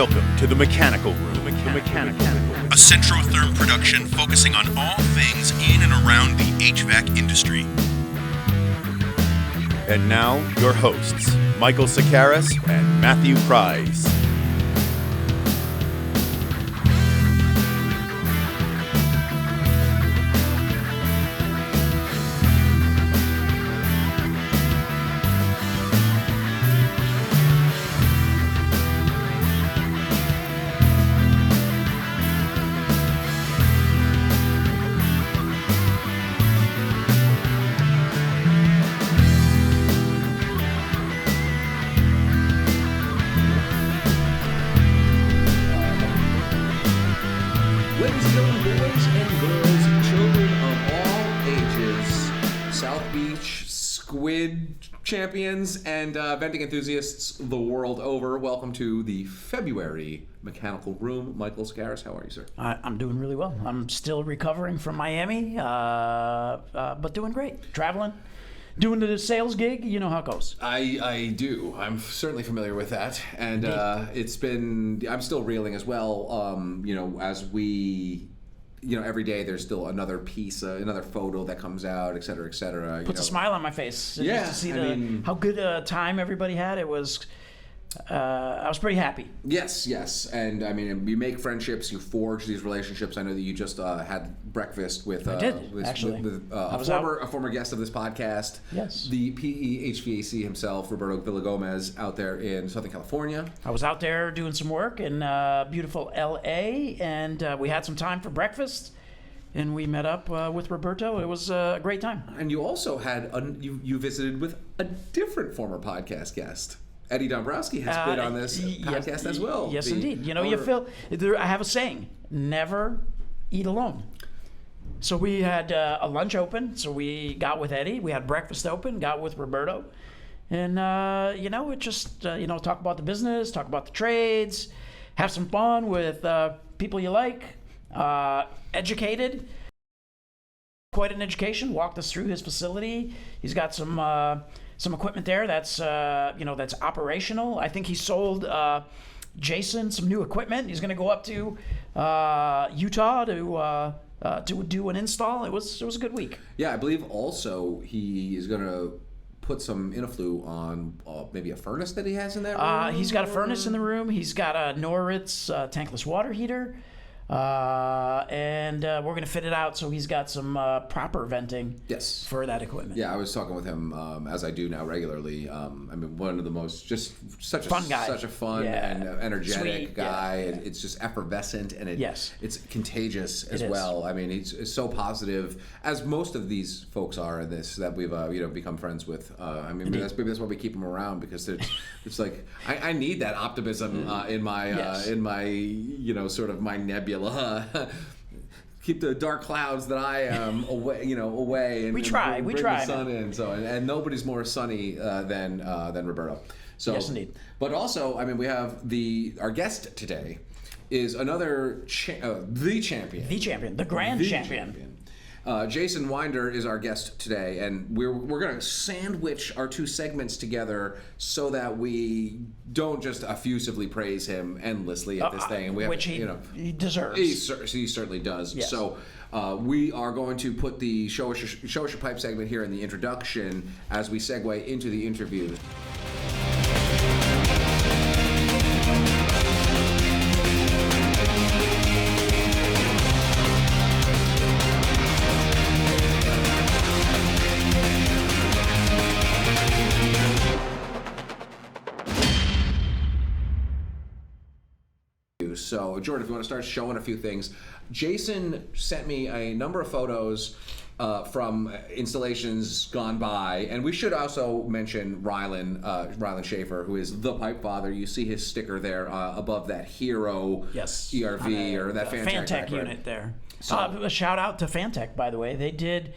Welcome to the Mechanical Room. The Mechanical Room. A Centrotherm production focusing on all things in and around the HVAC industry. And now, your hosts, Michael Sakaris and Matthew Price. Champions and venting enthusiasts the world over, welcome to the February Mechanical Room. Michael Sakaris, how are you, sir? I'm doing really well. I'm still recovering from Miami, but doing great. Traveling, doing the sales gig. You know how it goes. I do. I'm certainly familiar with that, and I'm still reeling as well. As we. Every day there's still another piece, another photo that comes out, et cetera, et cetera. Puts a smile on my face. Yeah, just to see how good a time everybody had. It was. I was pretty happy. Yes, and I mean, you make friendships, you forge these relationships. I know that you just had breakfast with a former guest of this podcast. Yes, the PE HVAC himself, Roberto Villagomez, out there in Southern California. I was out there doing some work in beautiful LA, and we had some time for breakfast. And we met up with Roberto. It was a great time. And you also had you visited with a different former podcast guest. Eddie Dombrowski has been on this podcast as well. Yes, indeed. I have a saying, never eat alone. So we had a lunch open, so we got with Eddie. We had breakfast open, got with Roberto. And, it just, talk about the business, talk about the trades, have some fun with people you like, educated. Quite an education, walked us through his facility. He's got some equipment there that's operational. I think he sold Jason some new equipment. He's going to go up to Utah to do an install. It was a good week. Yeah, I believe also he is going to put some Inaflu on maybe a furnace that he has in that room. He's got a furnace in the room. He's got a Noritz tankless water heater. And we're going to fit it out so he's got some proper venting for that equipment. Yeah, I was talking with him, as I do now regularly. One of the most, just such fun guy. Such a fun and energetic sweet guy. And it's just effervescent, and it's contagious as well. I mean, he's so positive, as most of these folks are in this, that we've become friends with. Maybe that's why we keep him around, because it's like, I need that optimism in my sort of my nebula. Keep the dark clouds that I am away, and we try the sun in. So and nobody's more sunny than Roberto. So yes, indeed. But also, we have our guest today is another the champion, the grand champion. Jason Wynder is our guest today, and we're going to sandwich our two segments together so that we don't just effusively praise him endlessly at this thing. And which he deserves. He certainly does. Yes. So we are going to put the show us your pipe segment here in the introduction as we segue into the interview. So, Jordan, if you want to start showing a few things. Jason sent me a number of photos from installations gone by, and we should also mention Rylan Schaefer, who is the pipe father. You see his sticker there above that Hero ERV or that Fantech unit there. A shout out to Fantech, by the way. They did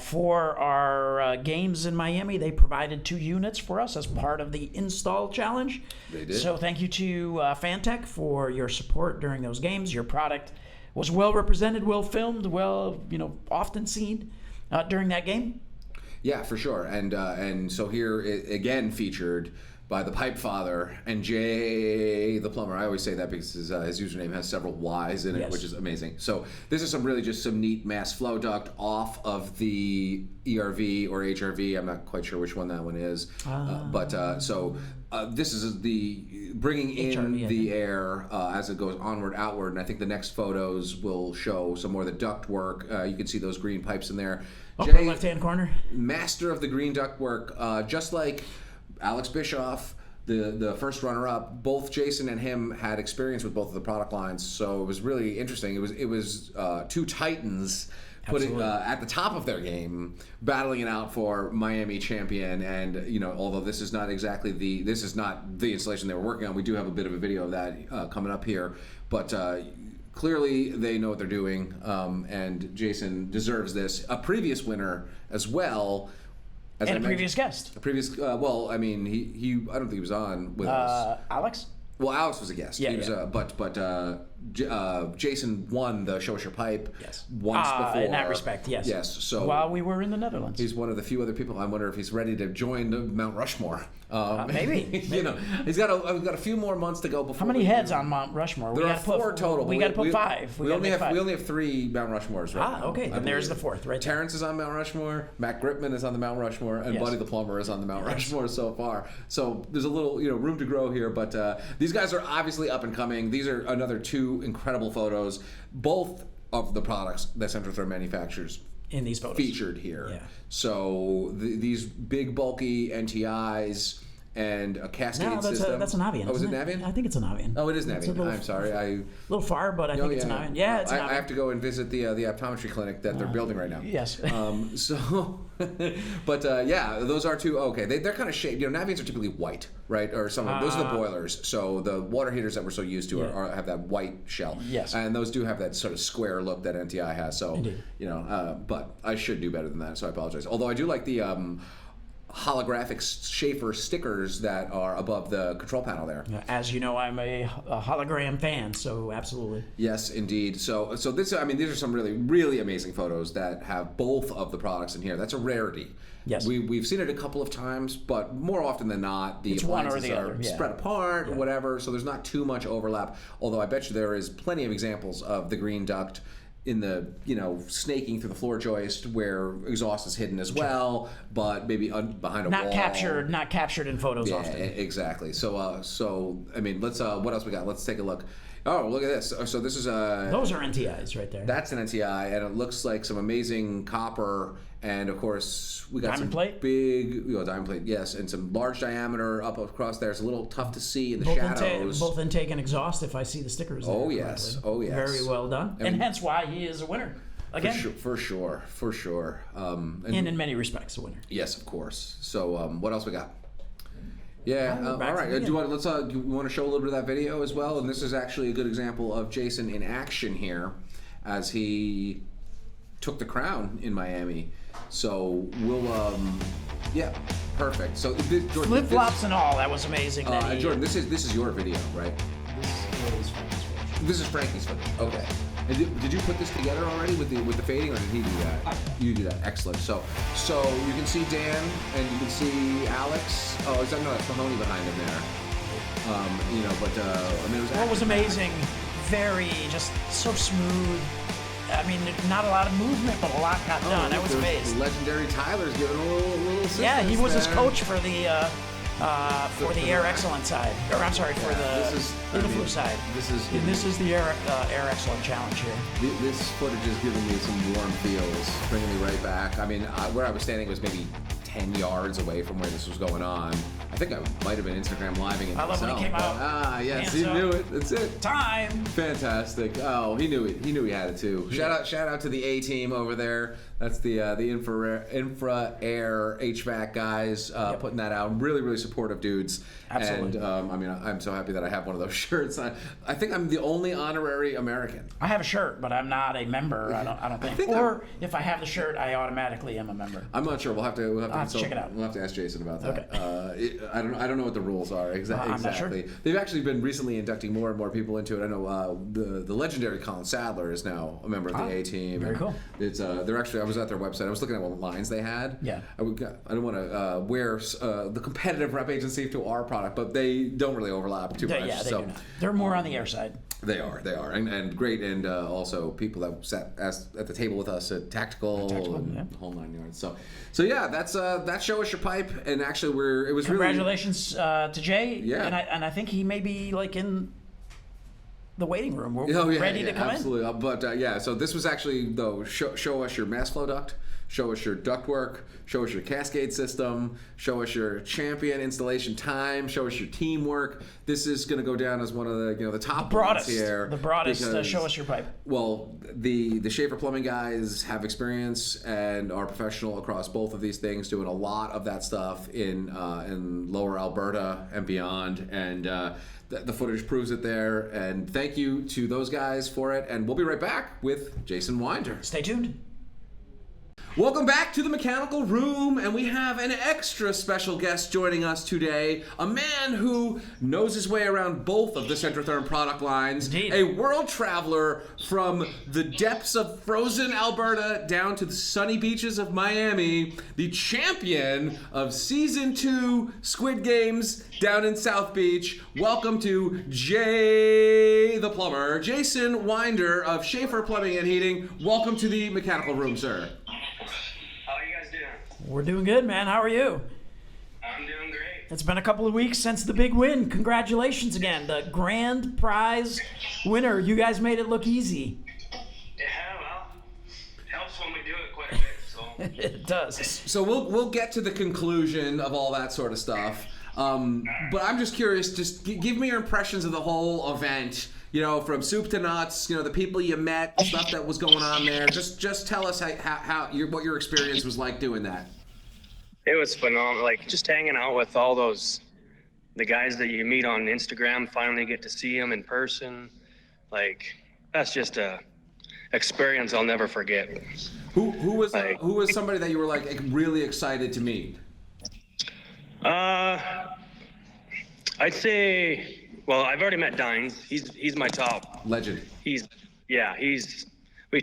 for our games in Miami. They provided 2 units for us as part of the install challenge. They did. So thank you to Fantech for your support during those games. Your product was well represented, well filmed, often seen during that game. Yeah, for sure. And so here again featured by the Pipe Father and Jay the Plumber. I always say that because his username has several Y's in it, which is amazing. So this is some neat mass flow duct off of the ERV or HRV. I'm not quite sure which one that one is. This is the bringing in HRV, the air as it goes onward, outward, and I think the next photos will show some more of the duct work. You can see those green pipes in there. Upper left-hand corner. Master of the green duct work, just like Alex Bischoff, the first runner-up. Both Jason and him had experience with both of the product lines, so it was really interesting. It was two titans putting at the top of their game, battling it out for Miami champion. And although this is not the installation they were working on, we do have a bit of a video of that coming up here. But clearly they know what they're doing, and Jason deserves this. A previous winner as well. And a previous guest. A previous, he I don't think he was on with us. Alex? Well, Alex was a guest. Yeah, he was, Jason won the Show Us Your Pipe once before. In that respect, yes. Yes. So while we were in the Netherlands, he's one of the few other people. I wonder if he's ready to join the Mount Rushmore. Maybe. He's got a few more months to go before. How many heads on Mount Rushmore? There are 4 total. We got to put 5. We only have 3 Mount Rushmores right now. Okay. Then there's the 4th, right? Terrence is on Mount Rushmore. Matt Gripman is on the Mount Rushmore, and Buddy the Plumber is on the Mount Rushmore so far. So there's a little room to grow here, but these guys are obviously up and coming. These are another 2 incredible photos. Both of the products that Centrotherm manufactures in these photos featured here. Yeah. So these big bulky NTIs and a cascade system. That's an Navion. Oh, is it Navion? I think it's a Navion. Oh, it is Navion. I'm sorry. A little far, but I think it's a Navion. Yeah, it's a Navion. I have to go and visit the optometry clinic that they're building right now. Yes. Those are 2. Okay, they're kind of shaped. Navions are typically white, right? Or some those are the boilers. So the water heaters that we're so used to have that white shell. Yes. And those do have that sort of square look that NTI has. So indeed. But I should do better than that. So I apologize. Although I do like the holographic Schaefer stickers that are above the control panel there. As you know, I'm a hologram fan, so absolutely. Yes, indeed. So this, these are some really, really amazing photos that have both of the products in here. That's a rarity. Yes. We've seen it a couple of times, but more often than not, the appliances are spread apart or whatever, so there's not too much overlap. Although I bet you there is plenty of examples of the green duct in the snaking through the floor joist where exhaust is hidden as well, but maybe behind a wall. Not captured in photos often. Exactly. So let's what else we got? Let's take a look. Oh, look at this. So this is those are NTIs right there. That's an NTI, and it looks like some amazing copper, and of course we got diamond some plate? big diamond plate, yes, and some large diameter up across there. It's a little tough to see in the shadows. Both intake and exhaust, if I see the stickers. Oh yes, very well done, and hence why he is a winner. Again, for sure. And in many respects, a winner. Yes, of course. So what else we got? Yeah. All right. Do you want to show a little bit of that video as well? And this is actually a good example of Jason in action here, as he took the crown in Miami. So we'll perfect. So Jordan, flip flops and all. That was amazing. Jordan, this is your video, right? This is Frankie's footage. Okay. And did you put this together already with the fading, or did he do that? You do that. Excellent. So you can see Dan and you can see Alex. Oh, that's Mahoney behind him there. It was amazing. Very just so smooth. Not a lot of movement, but a lot got done. I was amazed. Legendary Tyler's giving a little assistance. Yeah, he was his coach for the Air Excellence side, or I'm sorry, for the Flu side. This is the Air Excellence Challenge here. This footage is giving me some warm feels, bringing me right back. Where I was standing was maybe 10 yards away from where this was going on. I think I might have been Instagram living it myself. I love when he came out. Yes, he knew it. That's it. Time. Fantastic. Oh, he knew it. He knew he had it too. Shout out to the A team over there. That's the infra air HVAC guys putting that out. Really, really supportive dudes. Absolutely. And I'm so happy that I have one of those shirts. I think I'm the only honorary American. I have a shirt, but I'm not a member. I don't think. If I have the shirt, I automatically am a member. I'm not sure. We'll have to check it out. We'll have to ask Jason about that. Okay. I don't know what the rules are exactly. I'm not sure. They've actually been recently inducting more and more people into it. I know the legendary Colin Sadler is now a member of the A team. Very cool. It's they're actually was at their website. I was looking at what lines they had. Yeah. I don't want to wear the competitive rep agency to our product, but they don't really overlap too much. Yeah, they do not. They're more on the air side. They are, and great, and also people that sat at the table with us at Tactical and the whole 9 yards. So yeah, that's that Show Us Your Pipe, and actually it was congratulations to Jay. Yeah, and I think he may be like in the waiting room. We're ready to come absolutely. In. But so this was actually though show us your mass flow duct. Show us your ductwork, show us your cascade system, show us your champion installation time, show us your teamwork. This is going to go down as one of the top broadest here. The broadest Show Us Your Pipe. Well, the Schaefer Plumbing guys have experience and are professional across both of these things, doing a lot of that stuff in lower Alberta and beyond. And the footage proves it there. And thank you to those guys for it. And we'll be right back with Jason Wynder. Stay tuned. Welcome back to the Mechanical Room, and we have an extra special guest joining us today, a man who knows his way around both of the Centrotherm product lines, Indeed. A world traveler from the depths of frozen Alberta down to the sunny beaches of Miami, the champion of Season 2 Squid Games down in South Beach. Welcome to Jay the Plumber, Jason Wynder of Schaefer Plumbing and Heating. Welcome to the Mechanical Room, sir. We're doing good, man. How are you? I'm doing great. It's been a couple of weeks since the big win. Congratulations again. The grand prize winner. You guys made it look easy. Yeah, well, helps when we do it quite a bit, so. It does. So we'll get to the conclusion of all that sort of stuff. But I'm just curious, just give me your impressions of the whole event. From soup to nuts, the people you met, stuff that was going on there. Just tell us what your experience was like doing that. It was phenomenal. Like, just hanging out with all the guys that you meet on Instagram, finally get to see them in person. Like, that's just a experience I'll never forget. Who was somebody that you were like really excited to meet? I'd say, well, I've already met Dines. He's my top legend. We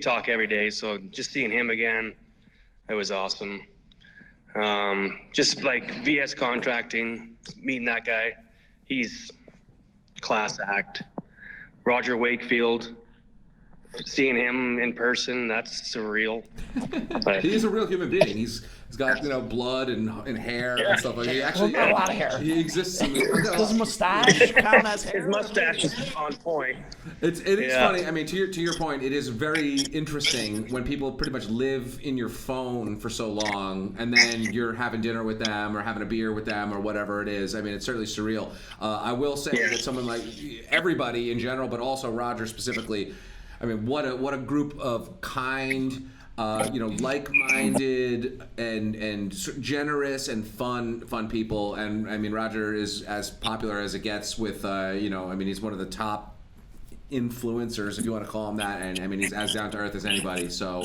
talk every day, so just seeing him again, it was awesome. Just like VS Contracting, meeting that guy, he's class act. Roger Wakefield, seeing him in person, that's surreal. But he is a real human being. He's got blood and hair and stuff like that. He actually a lot of hair. He exists. His mustache count as hair? His mustache is on point. It is funny. I mean, to your point, it is very interesting when people pretty much live in your phone for so long, and then you're having dinner with them or having a beer with them or whatever it is. I mean, it's certainly surreal. I will say that someone like everybody in general, but also Roger specifically. I mean, what a group of kind, like-minded and generous and fun people. And I mean, Roger is as popular as it gets with, he's one of the top influencers, if you want to call him that. And I mean, he's as down to earth as anybody. So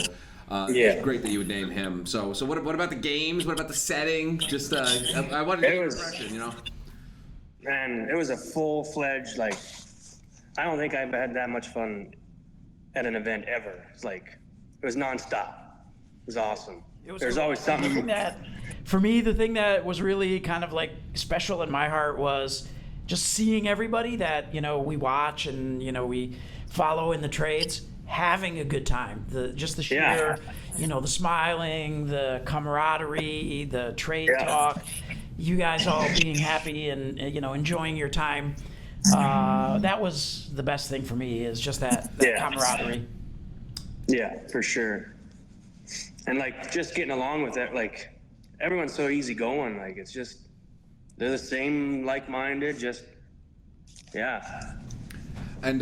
it's great that you would name him. So what about the games? What about the setting? Just I wanted to get your impression, Man, it was a full-fledged, I don't think I've had that much fun at an event ever. It was nonstop. It was awesome. There's always something. For me, the thing that was really kind of special in my heart was just seeing everybody that we watch and we follow in the trades having a good time. The sheer, the smiling, the camaraderie, the trade talk. You guys all being happy and enjoying your time. That was the best thing for me, is just that camaraderie. Yeah, for sure. And just getting along with it, everyone's so easygoing. It's just, they're the same, like-minded, And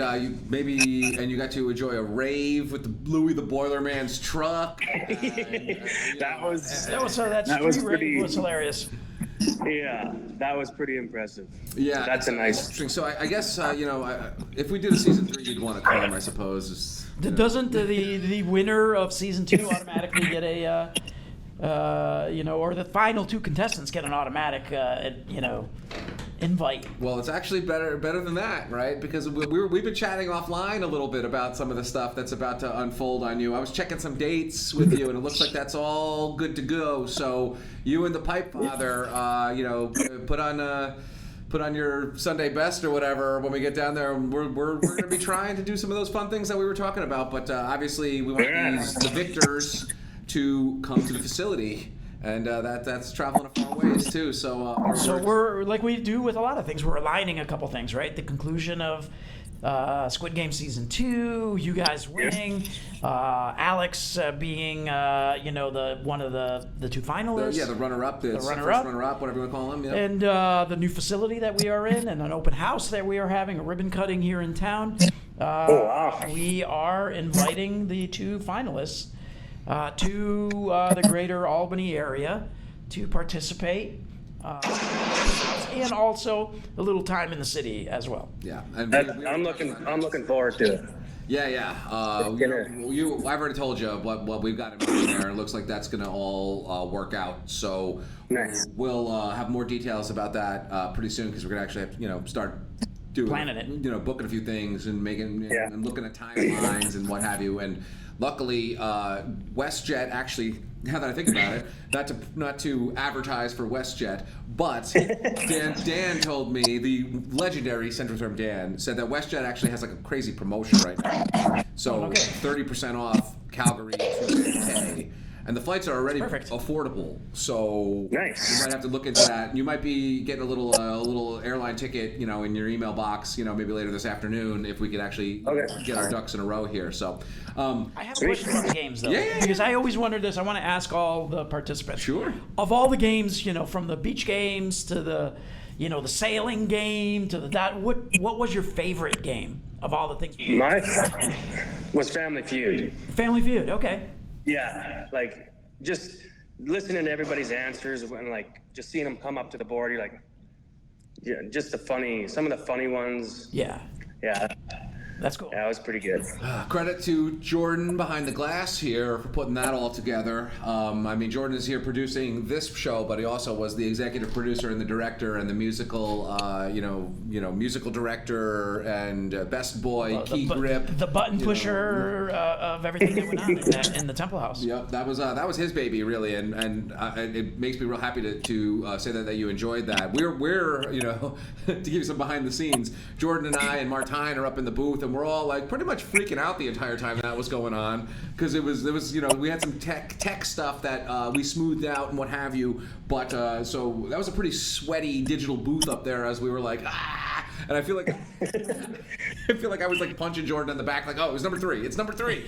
you got to enjoy a rave with the Louis the Boiler Man's truck. That was hilarious. Yeah, that was pretty impressive. Yeah, that's a nice. Interesting. So I guess if we did a season 3, you'd want to come, I suppose. Doesn't the winner of season 2 automatically get or the final 2 contestants get an automatic, invite? Well, it's actually better than that, right? Because we've been chatting offline a little bit about some of the stuff that's about to unfold on you. I was checking some dates with you, and it looks like that's all good to go. So you and the Pipe Father, put on your Sunday best or whatever when we get down there. We're going to be trying to do some of those fun things that we were talking about. But obviously, we want the victors to come to the facility. And that's traveling a far ways too. So we're like we do with a lot of things. We're aligning a couple things, right? The conclusion of Squid Game season 2, you guys winning, Alex being the one of the 2 finalists. The runner-up, the runner-up, whatever you want to call him. Yep. And the new facility that we are in, and an open house that we are having, a ribbon cutting here in town. We are inviting the 2 finalists to the greater Albany area to participate, and also a little time in the city as well. Yeah, and I'm looking forward to it. Yeah. I've already told you what we've got in mind there. It looks like that's going to all work out. So nice. We'll have more details about that pretty soon, because we're going to actually have to, start doing planning it. Booking a few things and making and looking at timelines and what have you. And luckily, WestJet actually, now that I think about it, not to advertise for WestJet, but Dan told me, the legendary Centrotherm Dan said that WestJet actually has like a crazy promotion right now. So 30% off Calgary to UK. And the flights are already affordable, so nice. You might have to look into that. You might be getting a little airline ticket, in your email box, maybe later this afternoon, if we could actually get our ducks in a row here. So, I have a question about the games, though, because I always wondered this. I want to ask all the participants. Sure. Of all the games, from the beach games to the, the sailing game to what was your favorite game of all the things? Mine was Family Feud. Family Feud, okay. Yeah, like just listening to everybody's answers and like just seeing them come up to the board. You're like, just some of the funny ones. Yeah. That's cool. Yeah, it was pretty good. Credit to Jordan behind the glass here for putting that all together. Jordan is here producing this show, but he also was the executive producer and the director and the musical, musical director and best boy, key grip, the button pusher of everything that went on in the Temple House. Yep, that was his baby, really, and it makes me real happy to say that you enjoyed that. We're to give you some behind the scenes. Jordan and I and Martine are up in the booth, and we're all like pretty much freaking out the entire time that was going on, because there was we had some tech stuff that we smoothed out and what have you, but so that was a pretty sweaty digital booth up there as we were like and I feel like I was like punching Jordan in the back, like, oh, it was number 3, it's number 3,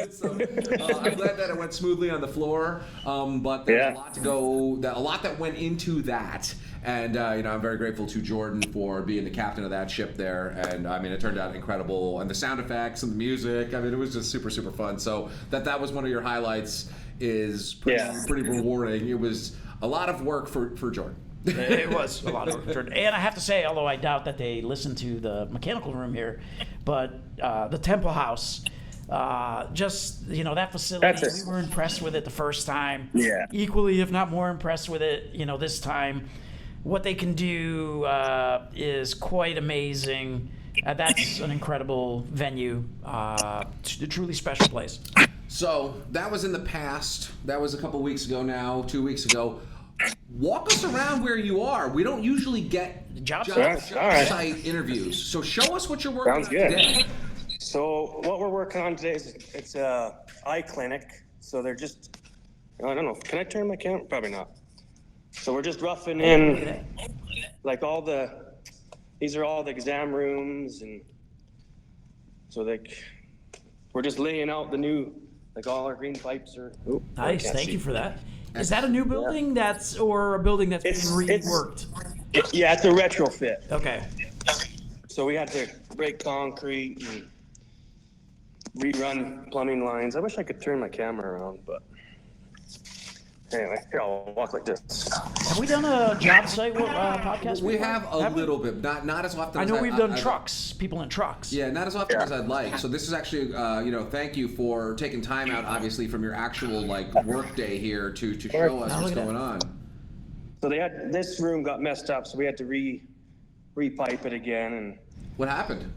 So I'm glad that it went smoothly on the floor, but there's a lot that went into that. And, I'm very grateful to Jordan for being the captain of that ship there. And, it turned out incredible. And the sound effects and the music, it was just super, super fun. So that was one of your highlights is pretty rewarding. It was a lot of work for Jordan. It was a lot of work for Jordan. And I have to say, although I doubt that they listened to the mechanical room here, but the Temple House, that facility, we were impressed with it the first time. Yeah. Equally, if not more impressed with it, this time. What they can do is quite amazing. That's an incredible venue, a truly special place. So that was in the past. That was a couple weeks ago now, 2 weeks ago. Walk us around where you are. We don't usually get job site interviews. So show us what you're working on today. So what we're working on today is it's a eye clinic. So they're just, I don't know. Can I turn my camera? Probably not. So we're just roughing in, like these are all the exam rooms, and so we're just laying out the new, all our green pipes are. Nice, thank you for that. Is that a new building or a building that's being reworked? It's a retrofit. Okay. So we had to break concrete and rerun plumbing lines. I wish I could turn my camera around, but. Anyway, here, I'll walk like this. Have we done a job site podcast? We have a little bit, not as often. I know we've done trucks, people in trucks. Yeah, not as often as I'd like. So this is actually, thank you for taking time out, obviously, from your actual work day here to show us what's going on. So this room got messed up, so we had to repipe it again. And what happened?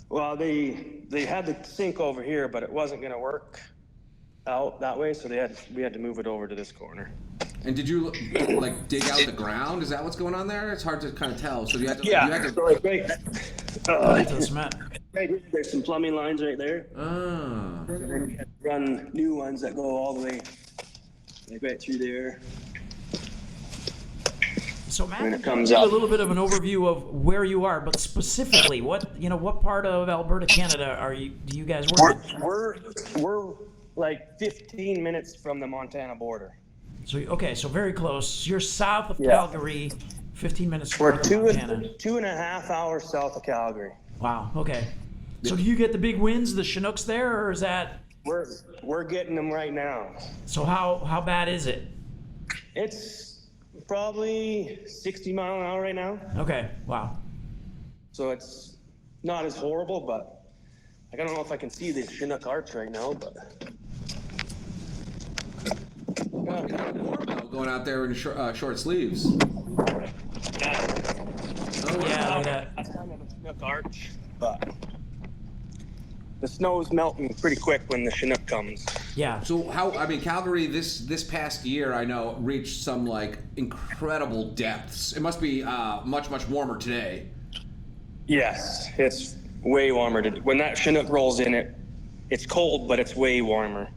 Well, they had the sink over here, but it wasn't going to work out that way, so we had to move it over to this corner. And did you like dig out the ground? Is that what's going on there? It's hard to kind of tell. So you had to. Yeah. You had to... So like Right here, there's some plumbing lines right there. Ah. And then we had to run new ones that go all the way like right through there. So Matt, When it give comes a up. little bit of an overview of where you are, but specifically, what part of Alberta, Canada do you guys work in? We're like 15 minutes from the Montana border. So very close. You're south of Calgary, 15 minutes We're north of Montana. 2.5 hours south of Calgary. Wow. Okay. So do you get the big winds, the Chinooks there, or is that? We're getting them right now. So how bad is it? It's probably 60 mile an hour right now. Okay. Wow. So it's not as horrible, but I don't know if I can see the Chinook arch right now, but. Going out there in short sleeves. Yeah. Oh, yeah. That's kind of a Chinook arch, but the snow's melting pretty quick when the Chinook comes. Yeah. So Calgary this past year, I know, reached some like incredible depths. It must be much warmer today. Yes, it's way warmer. When that Chinook rolls in, it's cold, but it's way warmer.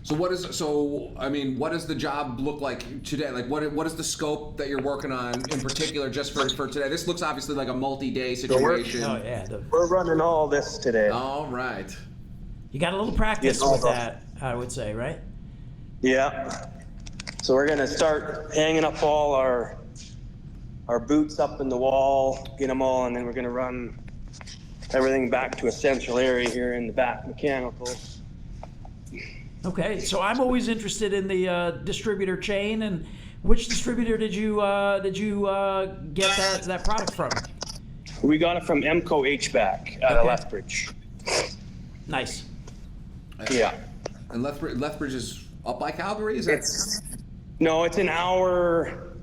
So what does the job look like today? Like what is the scope that you're working on in particular just for today? This looks obviously like a multi-day situation. Oh yeah. We're running all this today. All right. You got a little practice with that, I would say, right? Yeah. So we're gonna start hanging up all our boots up in the wall, get them all, and then we're gonna run everything back to a central area here in the back, mechanical. Okay, so I'm always interested in the distributor chain, and which distributor did you get that product from? We got it from Emco HVAC out of Lethbridge. Nice. Yeah. And Lethbridge is up by Calgary? Is that? No, it's an hour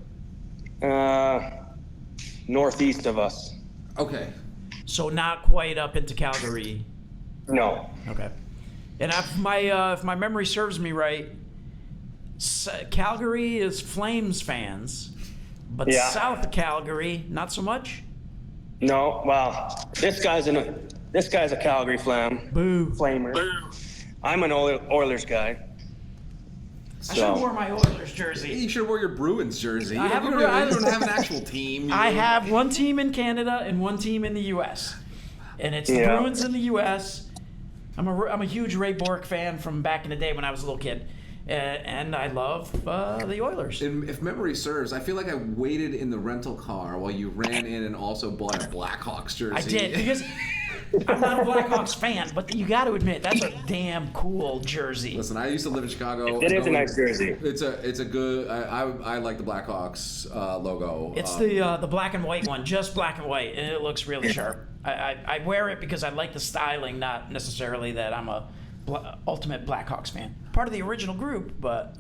northeast of us. Okay. So not quite up into Calgary. No. Okay. And if my memory serves me right, Calgary is Flames fans, but south of Calgary, not so much. No, well, this guy's a Calgary Flamer. Boo. I'm an Oilers guy. I should have worn my Oilers jersey. You should have worn your Bruins jersey. I You don't have an actual team. I have one team in Canada and one team in the U.S. And it's the Bruins in the U.S. I'm a huge Ray Bork fan from back in the day when I was a little kid. And I love the Oilers. If memory serves, I feel like I waited in the rental car while you ran in and also bought a Blackhawks jersey. I did, because I'm not a Blackhawks fan, but you got to admit, that's a damn cool jersey. Listen, I used to live in Chicago. It is a nice jersey. It's a good. I like the Blackhawks logo. It's the black and white one, just black and white, and it looks really sharp. I wear it because I like the styling, not necessarily that I'm a ultimate Blackhawks fan. Part of the original group, but.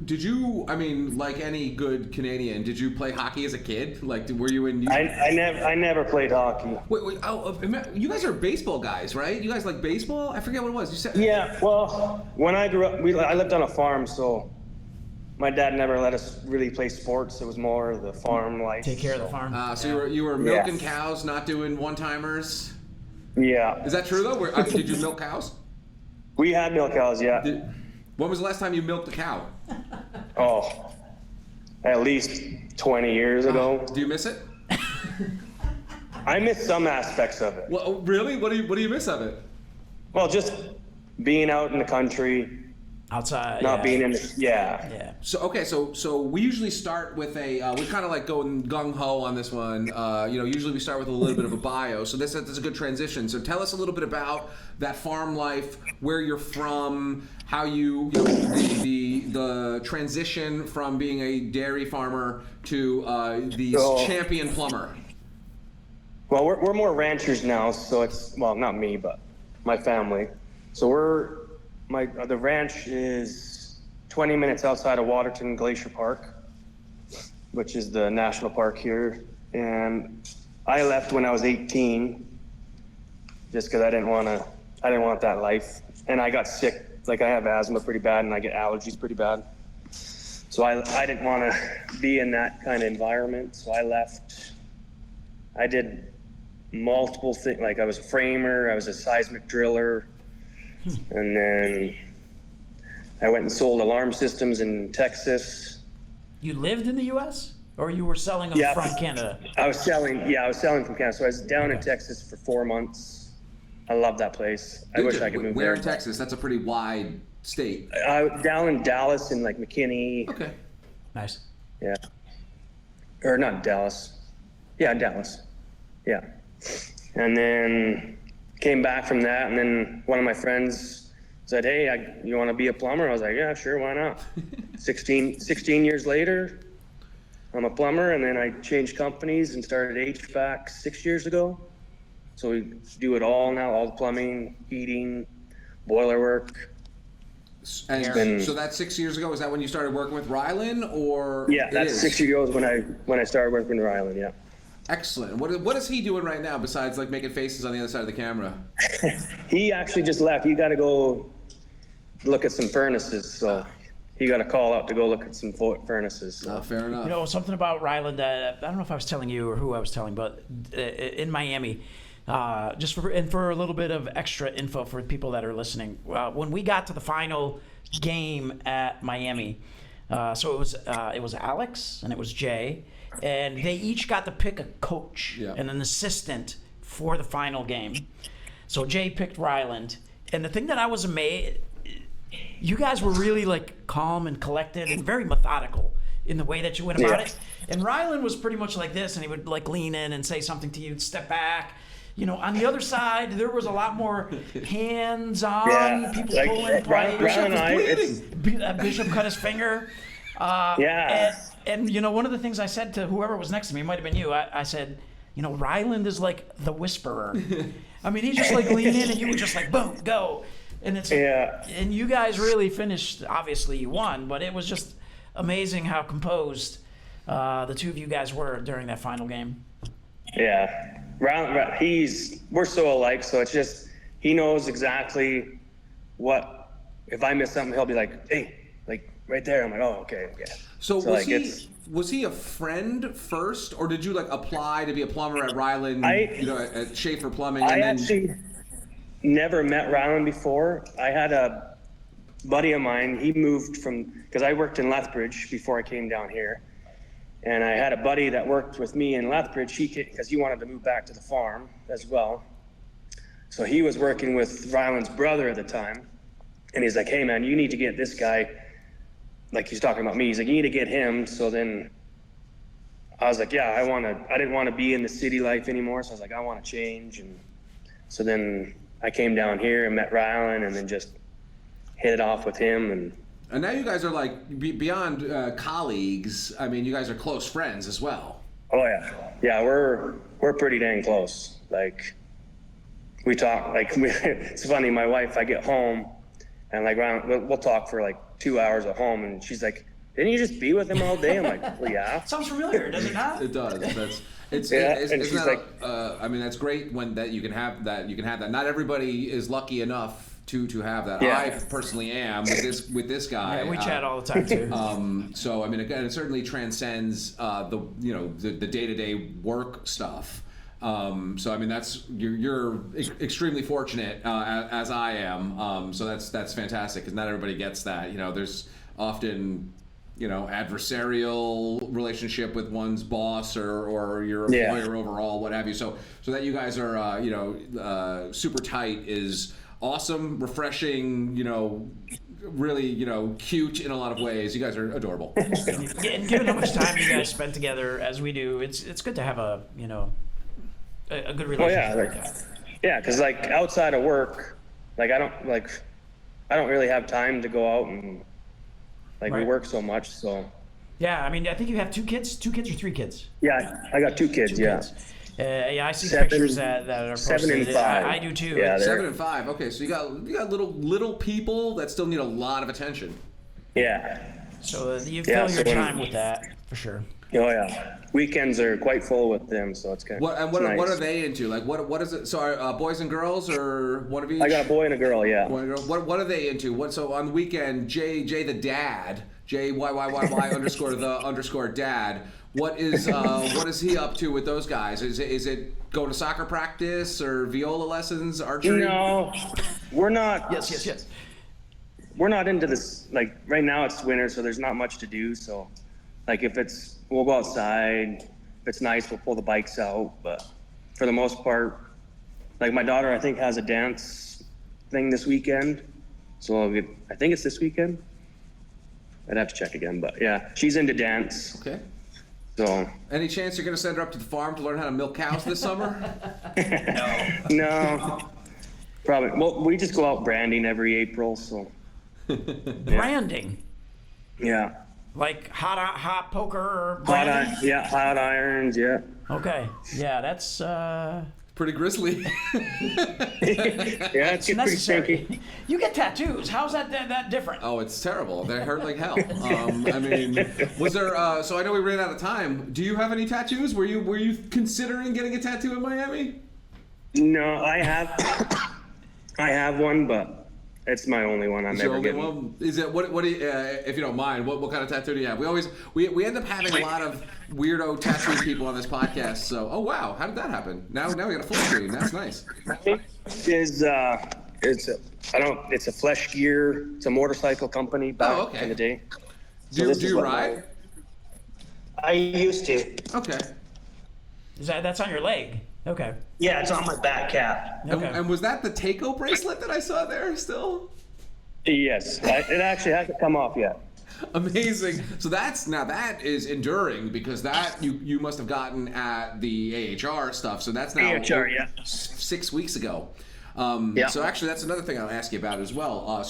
Did you? I mean, like any good Canadian, did you play hockey as a kid? Like, were you in? I never played hockey. Wait. You guys are baseball guys, right? You guys like baseball? I forget what it was. You said. Yeah. Well, when I grew up, I lived on a farm, so my dad never let us really play sports. It was more the farm life. Take care of the farm. So you were milking cows, not doing one-timers. Yeah. Is that true though? Did you milk cows? We had milk cows, yeah. When was the last time you milked a cow? Oh, at least 20 years ago. Do you miss it? I miss some aspects of it. Well, really? What do you miss of it? Well, just being out in the country. Outside. Not being in the, Yeah. So we usually start with we kind of like go gung ho on this one. Usually we start with a little bit of a bio. So that's a good transition. So tell us a little bit about that farm life, where you're from, how the transition from being a dairy farmer to the champion plumber. Well, we're more ranchers now, so it's, well, not me, but my family. So the ranch is 20 minutes outside of Waterton Glacier Park, which is the national park here. And I left when I was 18, just because I didn't want that life. And I got sick. Like, I have asthma pretty bad, and I get allergies pretty bad. So I didn't want to be in that kind of environment. So I left. I did multiple things. Like, I was a framer, I was a seismic driller, and then I went and sold alarm systems in Texas. You lived in the U.S. or you were selling them from Canada? I was selling from Canada. So I was down in Texas for 4 months. I love that place. I wish I could move there. Where in Texas? That's a pretty wide state. Down in Dallas and like McKinney. Okay. Nice. Yeah. Or not Dallas. Yeah, Dallas. Yeah. And then came back from that, and then one of my friends said, hey, you want to be a plumber? I was like, yeah, sure, why not? 16 years later, I'm a plumber, and then I changed companies and started HVAC 6 years ago. So we do it all now, all the plumbing, heating, boiler work. And so that's 6 years ago. Is that when you started working with Rylan, or? Yeah, that's 6 years ago when I started working with Rylan. Yeah. Excellent. What is he doing right now besides like making faces on the other side of the camera? He actually just left. He got to go look at some furnaces. So he got a call out to go look at some furnaces. So. Fair enough. You know, something about Ryland that I don't know if I was telling you or who I was telling, but in Miami. Just for a little bit of extra info for people that are listening, when we got to the final game at Miami, so it was Alex and it was Jay, and they each got to pick a coach and an assistant for the final game. So Jay picked Ryland, and the thing that I was amazed, you guys were really like calm and collected and very methodical in the way that you went about it. And Ryland was pretty much like this, and he would like lean in and say something to you, step back. You know, on the other side, there was a lot more hands-on, people like, pulling, Bishop cut his finger. And, you know, one of the things I said to whoever was next to me, it might have been you, I said, you know, Ryland is like the whisperer. I mean, he just like lean in and you would just like, boom, go. And it's and you guys really finished, obviously you won, but it was just amazing how composed the two of you guys were during that final game. Yeah. We're so alike, so it's just, he knows exactly what, if I miss something, he'll be like, hey, like right there. I'm like, oh, okay. So was he a friend first, or did you like apply to be a plumber at Ryland, at Schaefer Plumbing? I actually never met Ryland before. I had a buddy of mine, he moved because I worked in Lethbridge before I came down here. And I had a buddy that worked with me in Lethbridge, because he wanted to move back to the farm as well. So he was working with Ryland's brother at the time. And he's like, hey man, you need to get this guy, like he's talking about me. He's like, you need to get him. So then I was like, yeah, I didn't want to be in the city life anymore. So I was like, I want to change. And so then I came down here and met Ryland, and then just hit it off with him. And now you guys are like beyond colleagues. I mean, you guys are close friends as well. Oh yeah, we're pretty dang close. Like we talk. Like it's funny. My wife, I get home, and like we'll talk for like 2 hours at home, and she's like, "Didn't you just be with him all day?" I'm like, "Well, yeah." Sounds familiar, does it not? It does. It's she's like, I mean, that's great when that you can have that. Not everybody is lucky enough to have that. Yeah. I personally am with this guy. Yeah, we chat all the time too. So I mean, again, it certainly transcends the day-to-day work stuff. So I mean, you're extremely fortunate as I am. So that's fantastic, because not everybody gets that. You know, there's often adversarial relationship with one's boss or your employer overall, what have you. So that you guys are super tight is awesome, refreshing, really, cute in a lot of ways. You guys are adorable. And given how much time you guys spend together as we do, it's good to have a good relationship. Yeah, because like outside of work, like I don't really have time to go out and we work so much. So yeah, I mean, I think you have two kids or 3 kids. Yeah, I got 2 kids. I see pictures that are posted. 7 and 5. I do too. Yeah, 7 and 5. Okay, so you got little people that still need a lot of attention. Yeah. So you fill your time with that for sure. Oh yeah. Weekends are quite full with them, so it's kind of what nice. are they into? Like what is it? So are boys and girls or one of each? I got a boy and a girl. Yeah. Boy and girl. What are they into? So on the weekend, Jay the dad, JYYYY_the_dad. What is he up to with those guys? Is it going to soccer practice or viola lessons, archery? No, we're not. Yes. We're not into this. Like right now, it's winter, so there's not much to do. So, like we'll go outside. If it's nice, we'll pull the bikes out. But for the most part, like my daughter, I think has a dance thing this weekend. So I think it's this weekend. I'd have to check again, but yeah, she's into dance. Okay. So. Any chance you're going to send her up to the farm to learn how to milk cows this summer? No. Probably. Well, we just go out branding every April, so. Branding? Yeah. Like hot poker or branding? Hot irons, yeah. Okay. Yeah, that's pretty grisly. Yeah, it's pretty stinky. You get tattoos. How's that different? Oh, it's terrible. They hurt like hell. I mean, was there? So I know we ran out of time. Do you have any tattoos? Were you considering getting a tattoo in Miami? No, I have one, but it's my only one. I'm never getting. One? Is it what? Do you, if you don't mind, what kind of tattoo do you have? We end up having a lot of weirdo tattoo people on this podcast. So, oh wow, how did that happen? Now we got a full screen. That's nice. It's a Flesh Gear. It's a motorcycle company back in the day. Do you ride? I used to. Okay. That's on your leg? Okay. Yeah, it's on my back cap. Okay. And was that the Takeo bracelet that I saw there still? Yes. It actually hasn't come off yet. Amazing. So that is enduring because that you must have gotten at the AHR stuff. So that's now AHR, yeah. 6 weeks ago. So actually, that's another thing I'll ask you about as well.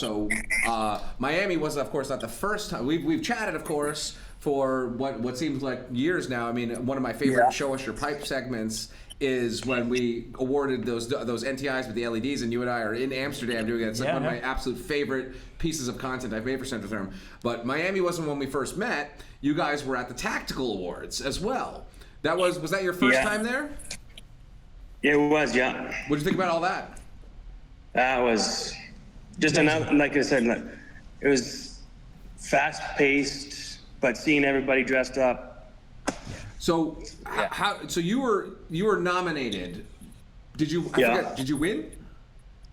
Miami was, of course, not the first time. We've chatted, of course, for what seems like years now. I mean, one of my favorite Show Us Your Pipe segments is when we awarded those NTIs with the LEDs, and you and I are in Amsterdam doing it. It's like one of my absolute favorite pieces of content I've made for Centrotherm. But Miami wasn't when we first met. You guys were at the Tactical Awards as well. Was that your first time there? It was, yeah. What did you think about all that? That was just another, like I said, it was fast-paced, but seeing everybody dressed up. So, So you were nominated. Did you? I forget, did you win?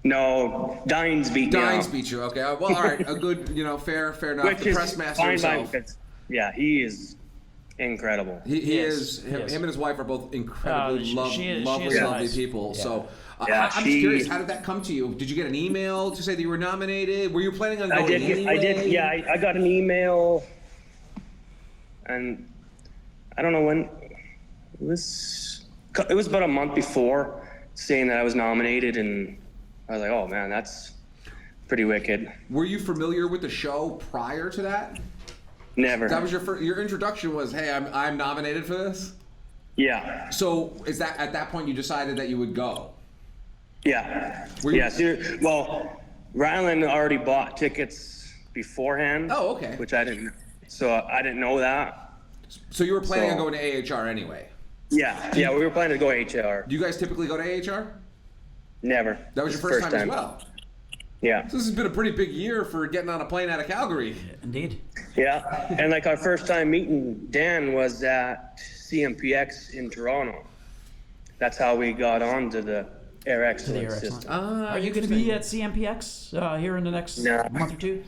No, Dines beat me. Dines beat you. Okay. Well, all right. A good, fair enough. Which the press master himself. He is incredible. He is. Him and his wife are both incredibly lovely people. Yeah. So. I'm just curious, how did that come to you? Did you get an email to say that you were nominated? Were you planning on going anyway? I did. Yeah, I got an email, and I don't know when it was. It was about a month before, saying that I was nominated, and I was like, "Oh man, that's pretty wicked." Were you familiar with the show prior to that? Never. That was your introduction was, "Hey, I'm nominated for this." Yeah. So is that at that point you decided that you would go? Yeah. Well, Ryland already bought tickets beforehand. Oh, okay. Which I didn't. So I didn't know that. So you were planning on going to AHR anyway? Yeah. Yeah, we were planning to go AHR. Do you guys typically go to AHR? Never. That was your first time as well? Yeah. So this has been a pretty big year for getting on a plane out of Calgary. Indeed. Yeah. And like our first time meeting Dan was at CMPX in Toronto. That's how we got on to the Air Excellence system. Are you going to be at CMPX here in the next month or two?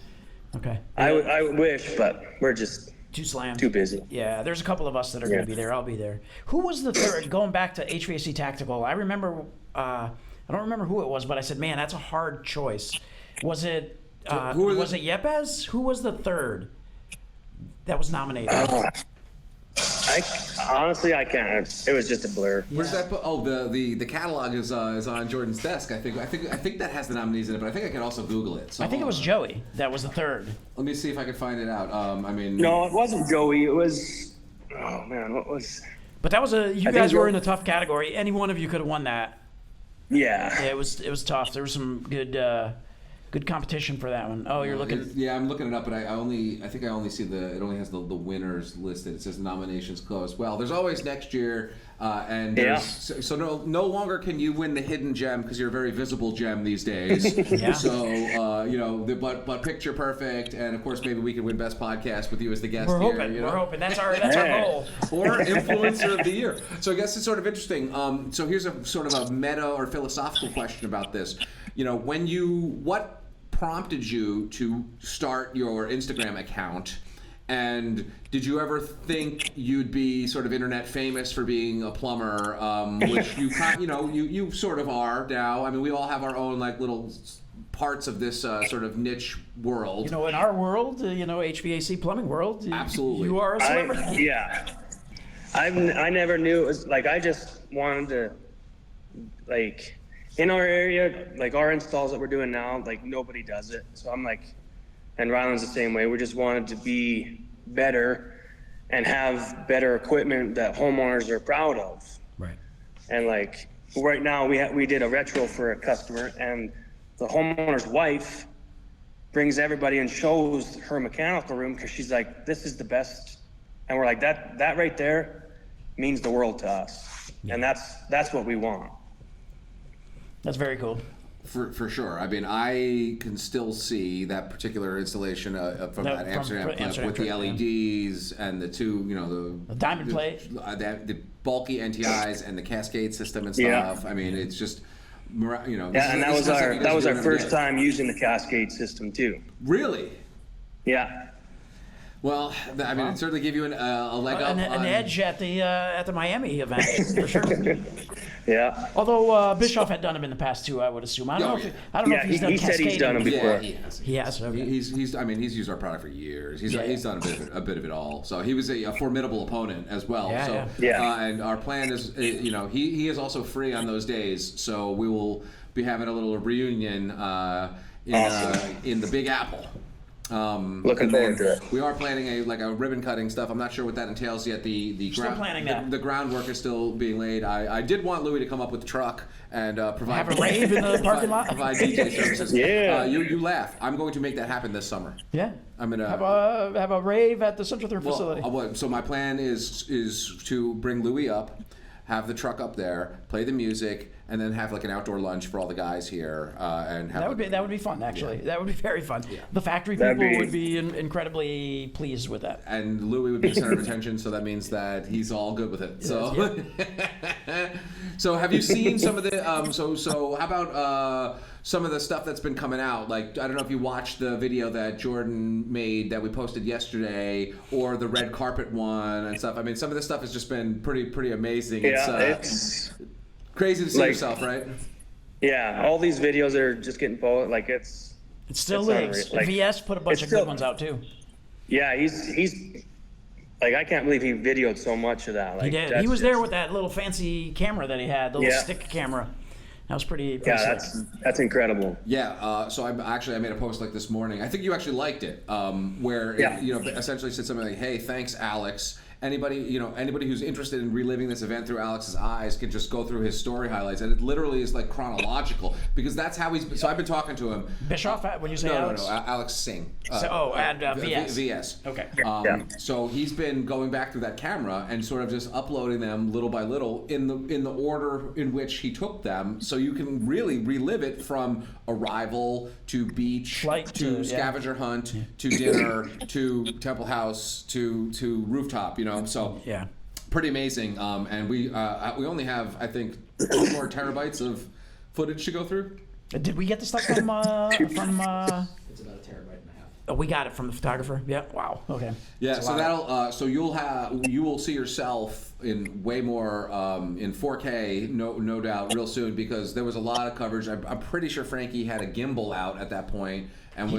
Okay. I wish, but we're just too slammed. Too busy. Yeah, there's a couple of us that are going to be there. I'll be there. Who was the third? Going back to HVAC Tactical, I remember. I don't remember who it was, but I said, "Man, that's a hard choice." Was it? Was it Yepes? Who was the third that was nominated? I can't. It was just a blur. Where's that? The catalog is on Jordan's desk. I think that has the nominees in it, but I think I can also Google it. So I think it was Joey that was the third. Let me see if I can find it out. No, it wasn't Joey. It was. Oh man, what was? But that was you guys were in a tough category. Any one of you could have won that. Yeah. It was tough. There was some good good competition for that one. Oh, you're looking. I'm looking it up, but I think I only see it only has the winners listed. It says nominations closed. Well, there's always next year, and so no longer can you win the hidden gem because you're a very visible gem these days. Yeah. So but picture perfect, and of course maybe we can win best podcast with you as the guest. We're hoping. You know? We're hoping. That's our goal. Or influencer of the year. So I guess it's sort of interesting. So here's a sort of a meta or philosophical question about this. You know, what prompted you to start your Instagram account, and did you ever think you'd be sort of internet famous for being a plumber, which you sort of are now? I mean, we all have our own like little parts of this sort of niche world. You know, in our world, HVAC plumbing world, absolutely, you are a celebrity. I never knew it was like, I just wanted to, like, in our area, like our installs that we're doing now, like nobody does it. So I'm like, and Ryland's the same way. We just wanted to be better and have better equipment that homeowners are proud of. Right. And like right now we did a retro for a customer, and the homeowner's wife brings everybody and shows her mechanical room because she's like, this is the best. And we're like, that right there means the world to us. Yeah. And that's what we want. That's very cool. For sure. I mean, I can still see that particular installation from that Amsterdam clip with the LEDs and the two, the diamond plate, the bulky NTIs and the cascade system and stuff. Yeah. I mean, it's just, and that was our first time using the cascade system too. Really? Yeah. Well, I mean, it certainly gave you a leg up. An edge at the Miami event, for sure. Yeah. Although Bischoff had done them in the past too, I would assume. I don't know if he's done cascading. He said he's done them before. Yeah, he has. Okay. He's used our product for years. He's done a bit of it all. So he was a formidable opponent as well. And our plan is, he is also free on those days. So we will be having a little reunion in the Big Apple. Looking forward to it. We are planning a ribbon cutting stuff. I'm not sure what that entails yet. Still planning that. The groundwork is still being laid. I did want Louis to come up with the truck and provide have a rave in the parking lot. Provide DJ services. Yeah. You laugh. I'm going to make that happen this summer. Yeah. I'm gonna have a rave at the Centrotherm facility. So my plan is to bring Louis up, have the truck up there, play the music, and then have like an outdoor lunch for all the guys here, and have that would be fun actually. Yeah. That would be very fun. Yeah. The factory people would be incredibly pleased with that. And Louis would be the center of attention, so that means that he's all good with it. So, so have you seen some of the? So how about some of the stuff that's been coming out? Like, I don't know if you watched the video that Jordan made that we posted yesterday, or the red carpet one and stuff. I mean, some of this stuff has just been pretty amazing. Yeah, it's crazy to see yourself, right? Yeah, all these videos are just getting posted. Like it's still lives. Like, VS put a bunch of good ones out too. Yeah, he's like, I can't believe he videoed so much of that. Like, he did. He was there with that little fancy camera that he had, the little stick camera. That was pretty yeah, that's incredible. Yeah, so I made a post like this morning. I think you actually liked it, where it essentially said something like, "Hey, thanks, Alex. Anybody who's interested in reliving this event through Alex's eyes can just go through his story highlights," and it literally is like chronological because that's how he's. So I've been talking to him. Bischoff, when you say Alex? No, Alex Singh. VS. VS. Okay. So he's been going back through that camera and sort of just uploading them little by little in the order in which he took them, so you can really relive it from arrival to beach to scavenger hunt to dinner to Temple House to rooftop. So pretty amazing. And we only have, I think, 2 more terabytes of footage to go through. Did we get the stuff from? It's about a terabyte and a half. Oh, we got it from the photographer. Yeah. Wow. Okay. Yeah. So that'll. So you will see yourself in way more in 4K, no doubt, real soon, because there was a lot of coverage. I'm pretty sure Frankie had a gimbal out at that point and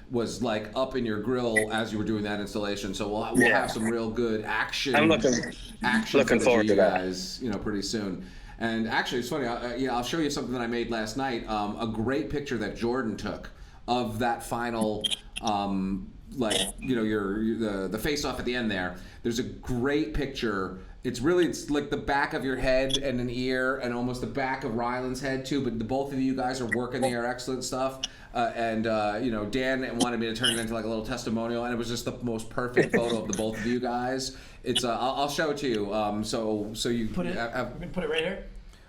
was like up in your grill as you were doing that installation. So we'll have some real good action. I'm looking forward to that, guys. Pretty soon. And actually, it's funny. I'll show you something that I made last night. A great picture that Jordan took of that final, the face off at the end there. There's a great picture It's like the back of your head and an ear and almost the back of Ryland's head too, but both of you guys are working there, excellent stuff. And Dan wanted me to turn it into like a little testimonial, and it was just the most perfect photo of the both of you guys. It's I'll show it to you. So you put it. We can put it right here.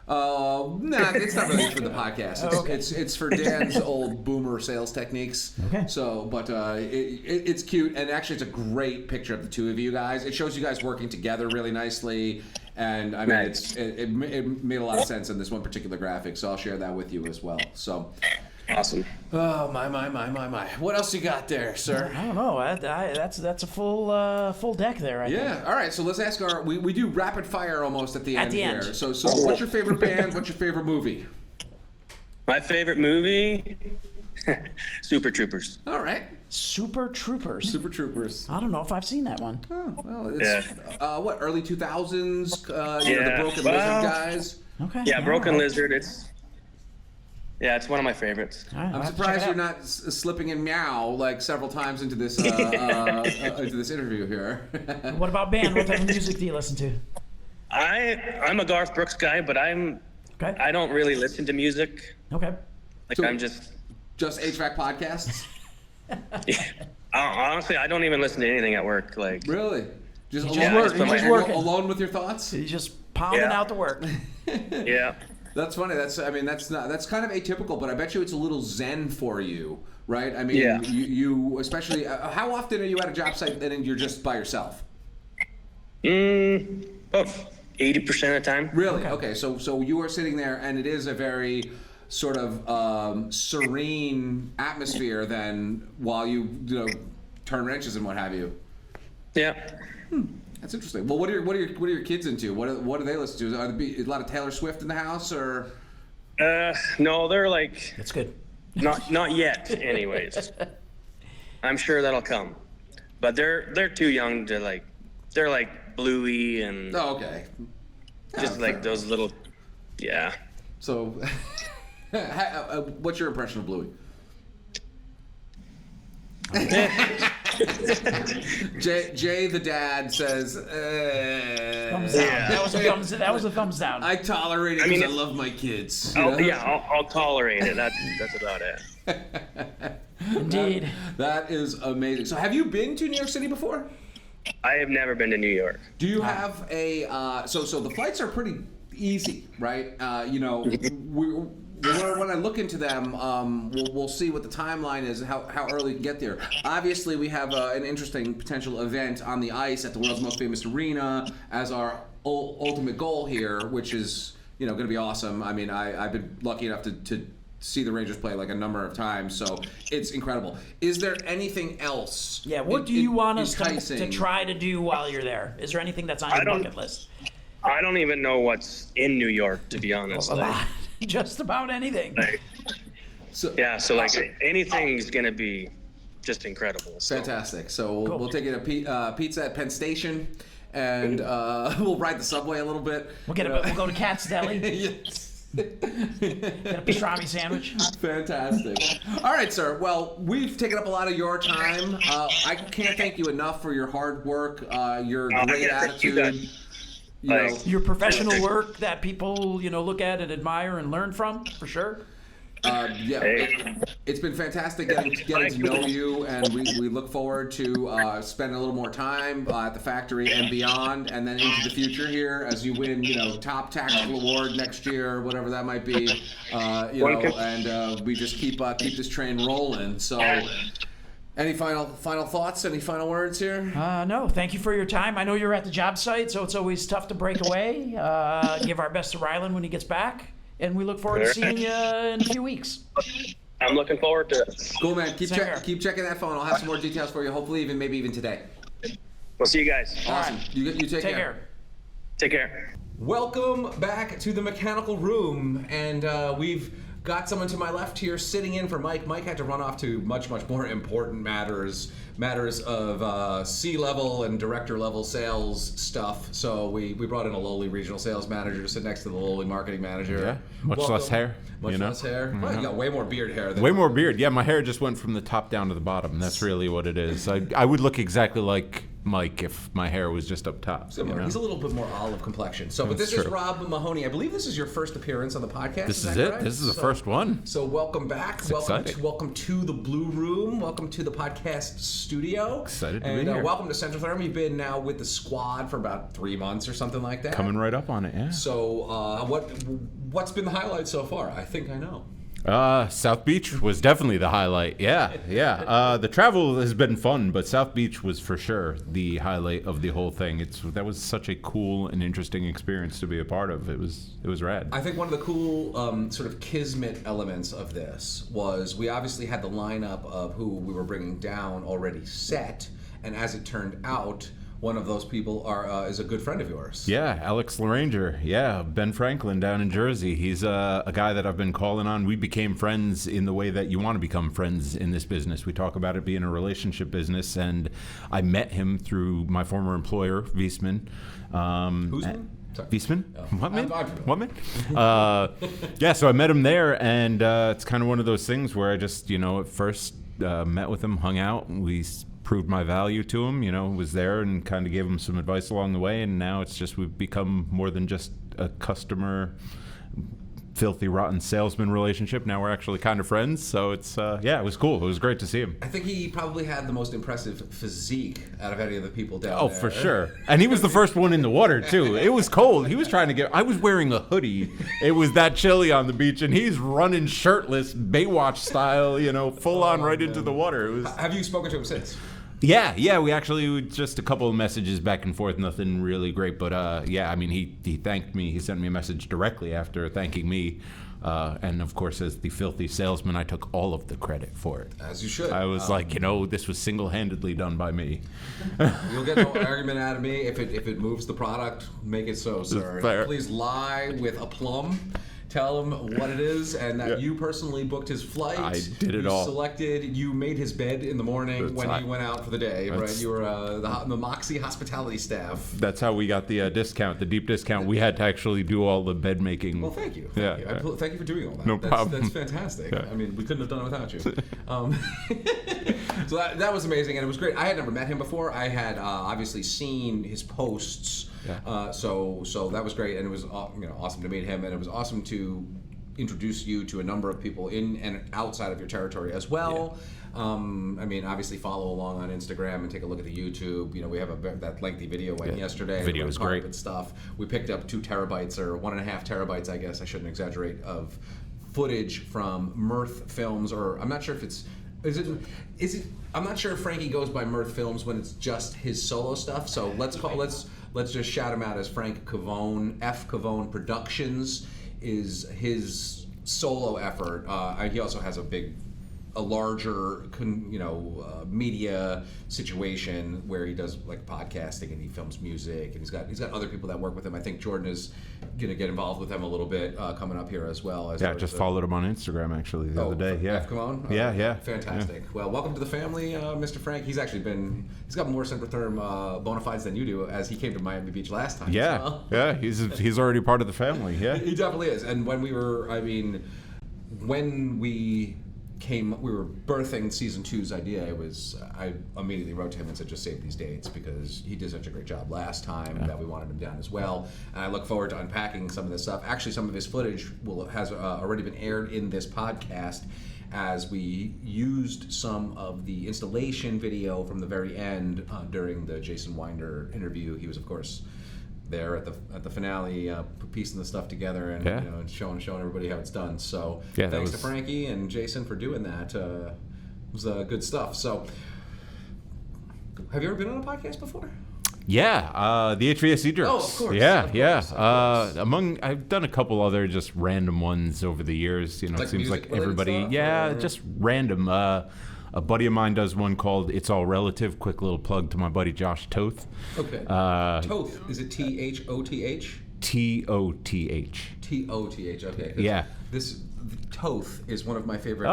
Nah, it's not really for the podcast. Okay. It's for Dan's old boomer sales techniques. Okay. So, but it's cute, and actually, it's a great picture of the two of you guys. It shows you guys working together really nicely, and I mean, it made a lot of sense in this one particular graphic. So I'll share that with you as well. So. Awesome. Oh my! What else you got there, sir? I don't know. That's a full deck there. I think. All right. So let's ask we do rapid fire almost at the end here. End. So what's your favorite band? What's your favorite movie? My favorite movie, Super Troopers. All right. Super Troopers. I don't know if I've seen that one. Oh well, it's what, early 2000s? The Broken Lizard guys. Okay. Yeah, Broken Lizard. It's one of my favorites. Right, I'm surprised you're not slipping in meow like several times into this into this interview here. What about band? What type of music do you listen to? I'm a Garth Brooks guy, but I don't really listen to music. Okay. I'm just HVAC podcasts. Honestly, I don't even listen to anything at work. Like really, just working alone with your thoughts. He's just pounding out the work. Yeah. That's funny. That's kind of atypical, but I bet you it's a little zen for you, right? I mean, you especially. How often are you at a job site and you're just by yourself? About 80% of the time. Really? Okay. So you are sitting there, and it is a very sort of serene atmosphere. Then while you turn wrenches and what have you. Yeah. That's interesting. Well, what are your kids into? What do they listen to? Are there a lot of Taylor Swift in the house, or? No, they're like. That's good. Not yet, anyways. I'm sure that'll come, but they're too young to like. They're like Bluey and. Oh, okay. Just like those little. Yeah. So, what's your impression of Bluey? Jay the dad says thumbs down. That was a thumbs down. I tolerate it because I love my kids. I'll tolerate it. That's about it. Indeed. That is amazing. So have you been to New York City before? I have never been to New York. Do you have a so the flights are pretty easy, right? When I look into them, we'll see what the timeline is and how early you can get there. Obviously, we have an interesting potential event on the ice at the world's most famous arena as our ultimate goal here, which is going to be awesome. I mean, I've been lucky enough to see the Rangers play like a number of times, so it's incredible. Is there anything else? Yeah, what do you want us to try to do while you're there? Is there anything that's on your bucket list? I don't even know what's in New York, to be honest. Just about anything. So anything's gonna be just incredible. So. Fantastic. So we'll take it to pizza at Penn Station, and we'll ride the subway a little bit. We'll go to Cat's Deli. Yes. Get a pastrami sandwich. Fantastic. All right, sir. Well, we've taken up a lot of your time. I can't thank you enough for your hard work, your great attitude. Your professional work that people, look at and admire and learn from, for sure. It's been fantastic getting to know you, and we look forward to spending a little more time at the factory and beyond, and then into the future here as you win, top tactical award next year, whatever that might be, and we just keep this train rolling. So. Any final thoughts? Any final words here? No. Thank you for your time. I know you're at the job site, so it's always tough to break away. Give our best to Ryland when he gets back, and we look forward to seeing you in a few weeks. I'm looking forward to it. Cool, man. Keep checking that phone. I'll have some more details for you. Hopefully, maybe even today. We'll see you guys. Awesome. Right. You take care. Take care. Welcome back to the mechanical room, and we've got someone to my left here sitting in for Mike. Mike had to run off to much more important matters of C-level and director-level sales stuff. So we brought in a lowly regional sales manager to sit next to the lowly marketing manager. Yeah, much less hair. Less hair. Mm-hmm. Well, you got way more beard hair. Way more beard. Yeah, my hair just went from the top down to the bottom. That's really what it is. I would look exactly like Mike if my hair was just up top. Similar. He's a little bit more olive complexion. So, but this is Rob Mahoney. I believe this is your first appearance on the podcast. This is it. Correct? This is the first one. So welcome back. Welcome to the Blue Room. Welcome to the podcast studio. Excited to be here. Welcome to Centrotherm. You've been now with the squad for about 3 months or something like that. Coming right up on it, yeah. So what's been the highlight so far? I think I know. South Beach was definitely the highlight. Yeah. The travel has been fun, but South Beach was for sure the highlight of the whole thing. That was such a cool and interesting experience to be a part of. It was rad. I think one of the cool sort of kismet elements of this was we obviously had the lineup of who we were bringing down already set, and as it turned out, one of those people is a good friend of yours. Yeah, Alex LaRanger. Yeah, Ben Franklin down in Jersey. He's a guy that I've been calling on. We became friends in the way that you want to become friends in this business. We talk about it being a relationship business, and I met him through my former employer, Wiesman. Who's man? Wiesman? Oh. What man? Yeah, so I met him there, and it's kind of one of those things where I just, at first met with him, hung out, and we proved my value to him, was there and kind of gave him some advice along the way, and now it's just we've become more than just a customer, filthy, rotten salesman relationship. Now we're actually kind of friends, so it's, it was cool. It was great to see him. I think he probably had the most impressive physique out of any of the people down there. Oh, for sure. And he was the first one in the water, too. It was cold. He was trying to I was wearing a hoodie. It was that chilly on the beach, and he's running shirtless, Baywatch style, full on right into the water. Have you spoken to him since? Yeah, we actually just a couple of messages back and forth, nothing really great, but he thanked me. He sent me a message directly after thanking me, and of course, as the filthy salesman, I took all of the credit for it. As you should. I was this was single-handedly done by me. You'll get no argument out of me if it moves the product. Make it so, sir. Fair. Please lie with aplomb. Tell him what it is, and that you personally booked his flight. I did it all. You made his bed in the morning when he went out for the day, right? You were the Moxie hospitality staff. That's how we got the discount, the deep discount. We had to actually do all the bed making. Well, thank you. Thank you for doing all that. No problem. That's fantastic. Yeah. I mean, we couldn't have done it without you. So that was amazing, and it was great. I had never met him before. I had obviously seen his posts. Yeah. So that was great, and it was awesome to meet him, and it was awesome to introduce you to a number of people in and outside of your territory as well. Yeah. Obviously follow along on Instagram and take a look at the YouTube. We have that lengthy video went yesterday. The video was great. Stuff. We picked up 2 terabytes or 1.5 terabytes, I guess I shouldn't exaggerate, of footage from Mirth Films, or I'm not sure if it's. Is it? I'm not sure if Frankie goes by Mirth Films when it's just his solo stuff. So let's just shout him out as Frank Cavone. F Cavone Productions is his solo effort. He also has a larger media situation where he does like podcasting and he films music, and he's got other people that work with him. I think Jordan is gonna get involved with him a little bit coming up here as well. Just followed him on Instagram actually the other day. Yeah, come on. Yeah. Fantastic. Yeah. Well, welcome to the family, Mr. Frank. He's got more Centrotherm bona fides than you do, as he came to Miami Beach last time. Yeah, yeah. He's already part of the family. Yeah, he definitely is. And when we were birthing season 2's idea, I immediately wrote to him and said, just save these dates, because he did such a great job last time that we wanted him down as well. And I look forward to unpacking some of this stuff. Actually, some of his footage has already been aired in this podcast, as we used some of the installation video from the very end during the Jason Wynder interview. He was, of course, there at the finale, piecing the stuff together and showing everybody how it's done. So thanks to Frankie and Jason for doing that. It was good stuff. So, have you ever been on a podcast before? Yeah, the HVAC Jerks. Oh, of course. Yeah. I've done a couple other just random ones over the years. It seems like everybody. Stuff, just random. A buddy of mine does one called It's All Relative. Quick little plug to my buddy Josh Toth. Okay. Toth. Is it THOTH? TOTH. TOTH. Okay. Yeah. Toth is one of my favorite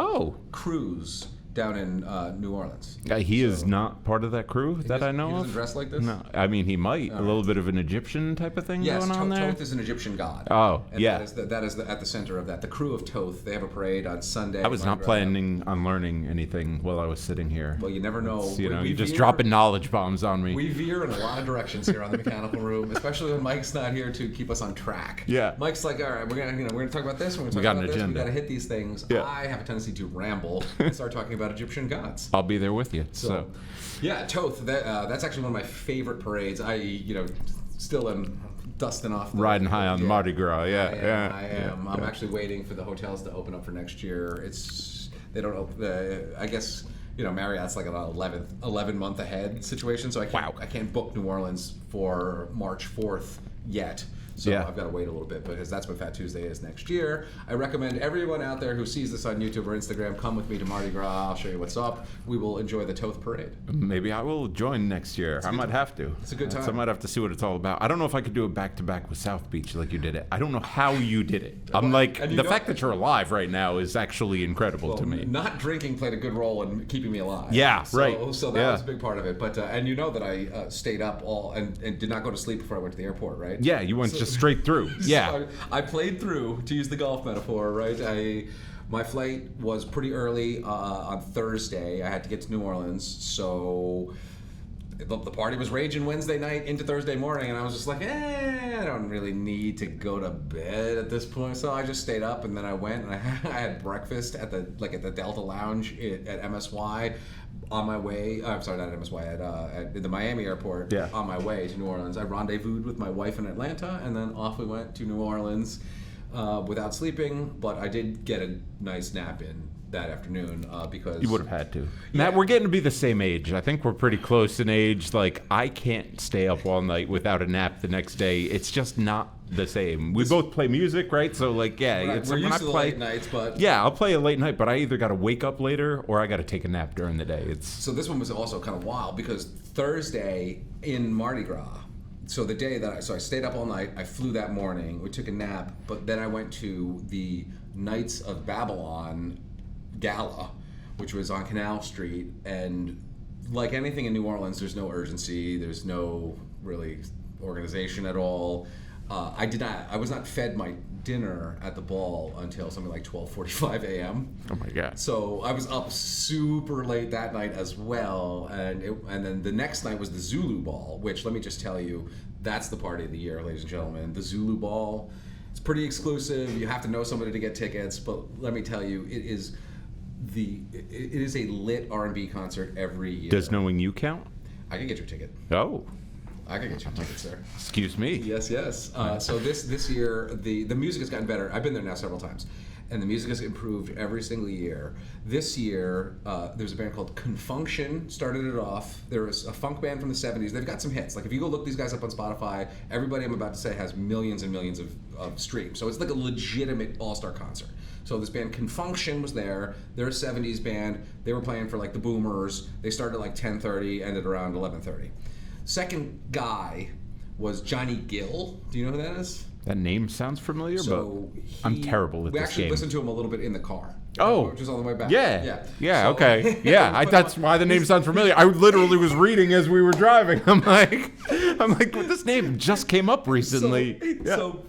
crews down in New Orleans. He is not part of that crew that I know he of. Doesn't dress like this? No, I mean he might. A little bit of an Egyptian type of thing going on there. Thoth is an Egyptian god. Oh, and yeah. That is at the center of that. The crew of Thoth, they have a parade on Sunday. I was not planning on learning anything while I was sitting here. Well, you never know. You're just dropping knowledge bombs on me. We veer in a lot of directions here on the Mechanical Room, especially when Mike's not here to keep us on track. Yeah. Mike's like, all right, we're gonna talk about this. We're gonna talk about this. We gotta hit these things. Yeah. I have a tendency to ramble and start talking about Egyptian gods. I'll be there with you. So. Yeah, Thoth. That's actually one of my favorite parades. I still am dusting off. Riding high on Mardi Gras. Yeah, I am. I'm actually waiting for the hotels to open up for next year. They don't open. I guess Marriott's like an 11-month ahead situation. So I can't book New Orleans for March 4th yet. So I've got to wait a little bit because that's when Fat Tuesday is next year. I recommend everyone out there who sees this on YouTube or Instagram, come with me to Mardi Gras. I'll show you what's up. We will enjoy the Thoth parade. Maybe I will join next year. I might have to. It's a good time. So I might have to see what it's all about. I don't know if I could do it back-to-back with South Beach like you did it. I don't know how you did it. I'm like, the fact that you're alive right now is actually incredible to me. Not drinking played a good role in keeping me alive. Yeah, right. So that was a big part of it. But and you know that I stayed up all and did not go to sleep before I went to the airport, right? Yeah, you went just straight through. Yeah. So I played through, to use the golf metaphor, right? My flight was pretty early on Thursday. I had to get to New Orleans, so the party was raging Wednesday night into Thursday morning, and I was just like, I don't really need to go to bed at this point. So I just stayed up, and then I went and I had breakfast at the Delta Lounge at MSY. On my way, I'm sorry, not at MSY, at the Miami airport. Yeah. On my way to New Orleans, I rendezvoused with my wife in Atlanta, and then off we went to New Orleans without sleeping. But I did get a nice nap in that afternoon because you would have had to. Matt, we're getting to be the same age. I think we're pretty close in age. Like, I can't stay up all night without a nap the next day. It's just not the same. We both play music, right? So like, it's we're used to the late nights, but I'll play a late night, but I either got to wake up later or I got to take a nap during the day. So this one was also kind of wild because Thursday in Mardi Gras. So the day that I stayed up all night. I flew that morning. We took a nap, but then I went to the Knights of Babylon gala, which was on Canal Street, and like anything in New Orleans, there's no urgency. There's no really organization at all. I was not fed my dinner at the ball until something like 12:45 a.m. Oh my God! So I was up super late that night as well, and then the next night was the Zulu Ball, which let me just tell you, that's the party of the year, ladies and gentlemen. The Zulu Ball, it's pretty exclusive. You have to know somebody to get tickets, but let me tell you, it is a lit R&B concert every year. Does knowing you count? I can get your ticket. Oh. I can get you a ticket, sir. Excuse me. Yes. So this year, the music has gotten better. I've been there now several times, and the music has improved every single year. This year, there's a band called Confunction, started it off. There was a funk band from the 70s. They've got some hits. Like, if you go look these guys up on Spotify, everybody I'm about to say has millions and millions of streams. So it's like a legitimate all-star concert. So this band Confunction was there. They're a 70s band. They were playing for like the Boomers. They started at like 10:30, ended around 11:30. Second guy was Johnny Gill. Do you know who that is? That name sounds familiar, but I'm terrible at this game. We actually listened to him a little bit in the car. Oh. Just on the way back. Yeah, okay. Yeah, that's why the name sounds familiar. I literally was reading as we were driving. I'm like, well, this name just came up recently. So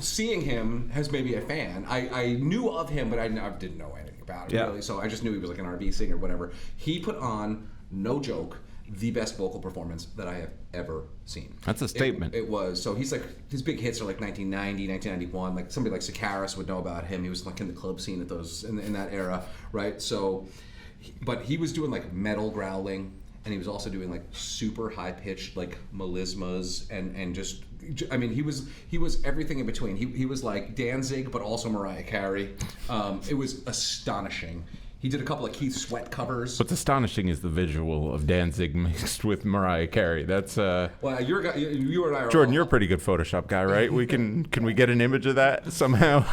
seeing him has made me a fan. I knew of him, but I didn't know anything about him, really. So I just knew he was like an R&B singer or whatever. He put on, no joke, the best vocal performance that I have ever seen. That's a statement. It was. So he's like, his big hits are like 1990, 1991. Like somebody like Sakaris would know about him. He was like in the club scene at those in that era, right? So, but he was doing like metal growling, and he was also doing like super high pitched like melismas and just. I mean, he was everything in between. He was like Danzig, but also Mariah Carey. It was astonishing. He did a couple of Keith Sweat covers. What's astonishing is the visual of Danzig mixed with Mariah Carey. That's well, you and I are Jordan, you're a pretty good Photoshop guy, right? Can we get an image of that somehow?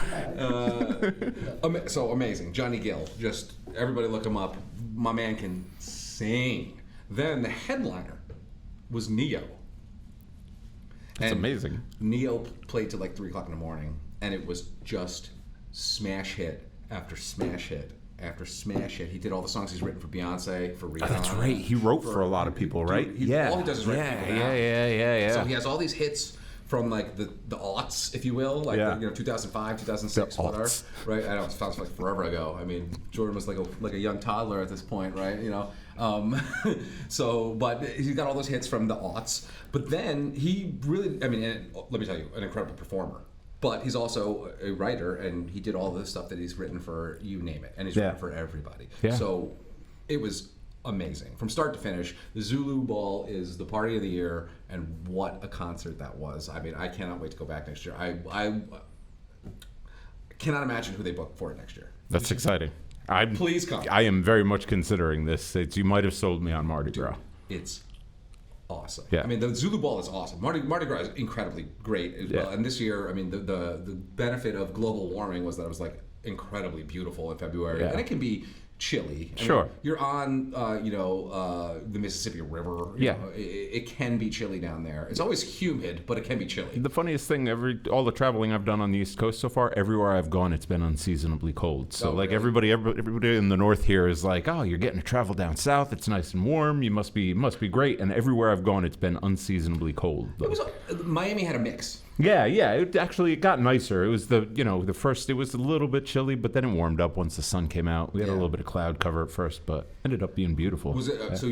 So amazing, Johnny Gill. Just everybody look him up. My man can sing. Then the headliner was Neo. That's amazing. Neo played till like 3 o'clock in the morning, and it was just smash hit after smash hit after smash hit. He did all the songs he's written for Beyonce, for Rihanna. Oh, that's right. He wrote for a lot of people, right? All he does is write for people now. Yeah. So he has all these hits from like the aughts, if you will, like 2005, 2006, whatever. Right? I know it sounds like forever ago. I mean, Jordan was like a young toddler at this point, right? You know. But he's got all those hits from the aughts. But then he really, I mean, and let me tell you, an incredible performer. But he's also a writer, and he did all this stuff that he's written for you name it, and he's written for everybody. Yeah. So it was amazing from start to finish. The Zulu Ball is the party of the year, and what a concert that was. I mean, I cannot wait to go back next year. I cannot imagine who they booked for it next year. That's exciting. Please come. I am very much considering this. You might have sold me on Mardi Gras. It's awesome. Yeah. I mean, the Zulu Ball is awesome. Mardi Gras is incredibly great as well. And this year, I mean, the benefit of global warming was that it was like incredibly beautiful in February, and it can be chilly. Sure. You're on, the Mississippi River. You know, it can be chilly down there. It's always humid, but it can be chilly. The funniest thing, all the traveling I've done on the East Coast so far, everywhere I've gone, it's been unseasonably cold. So really? Everybody in the north here is like, oh, you're getting to travel down south. It's nice and warm. You must be great. And everywhere I've gone, it's been unseasonably cold. Miami had a mix. Yeah. It got nicer. It was the first. It was a little bit chilly, but then it warmed up once the sun came out. We had a little bit of cloud cover at first, but ended up being beautiful. Was it so?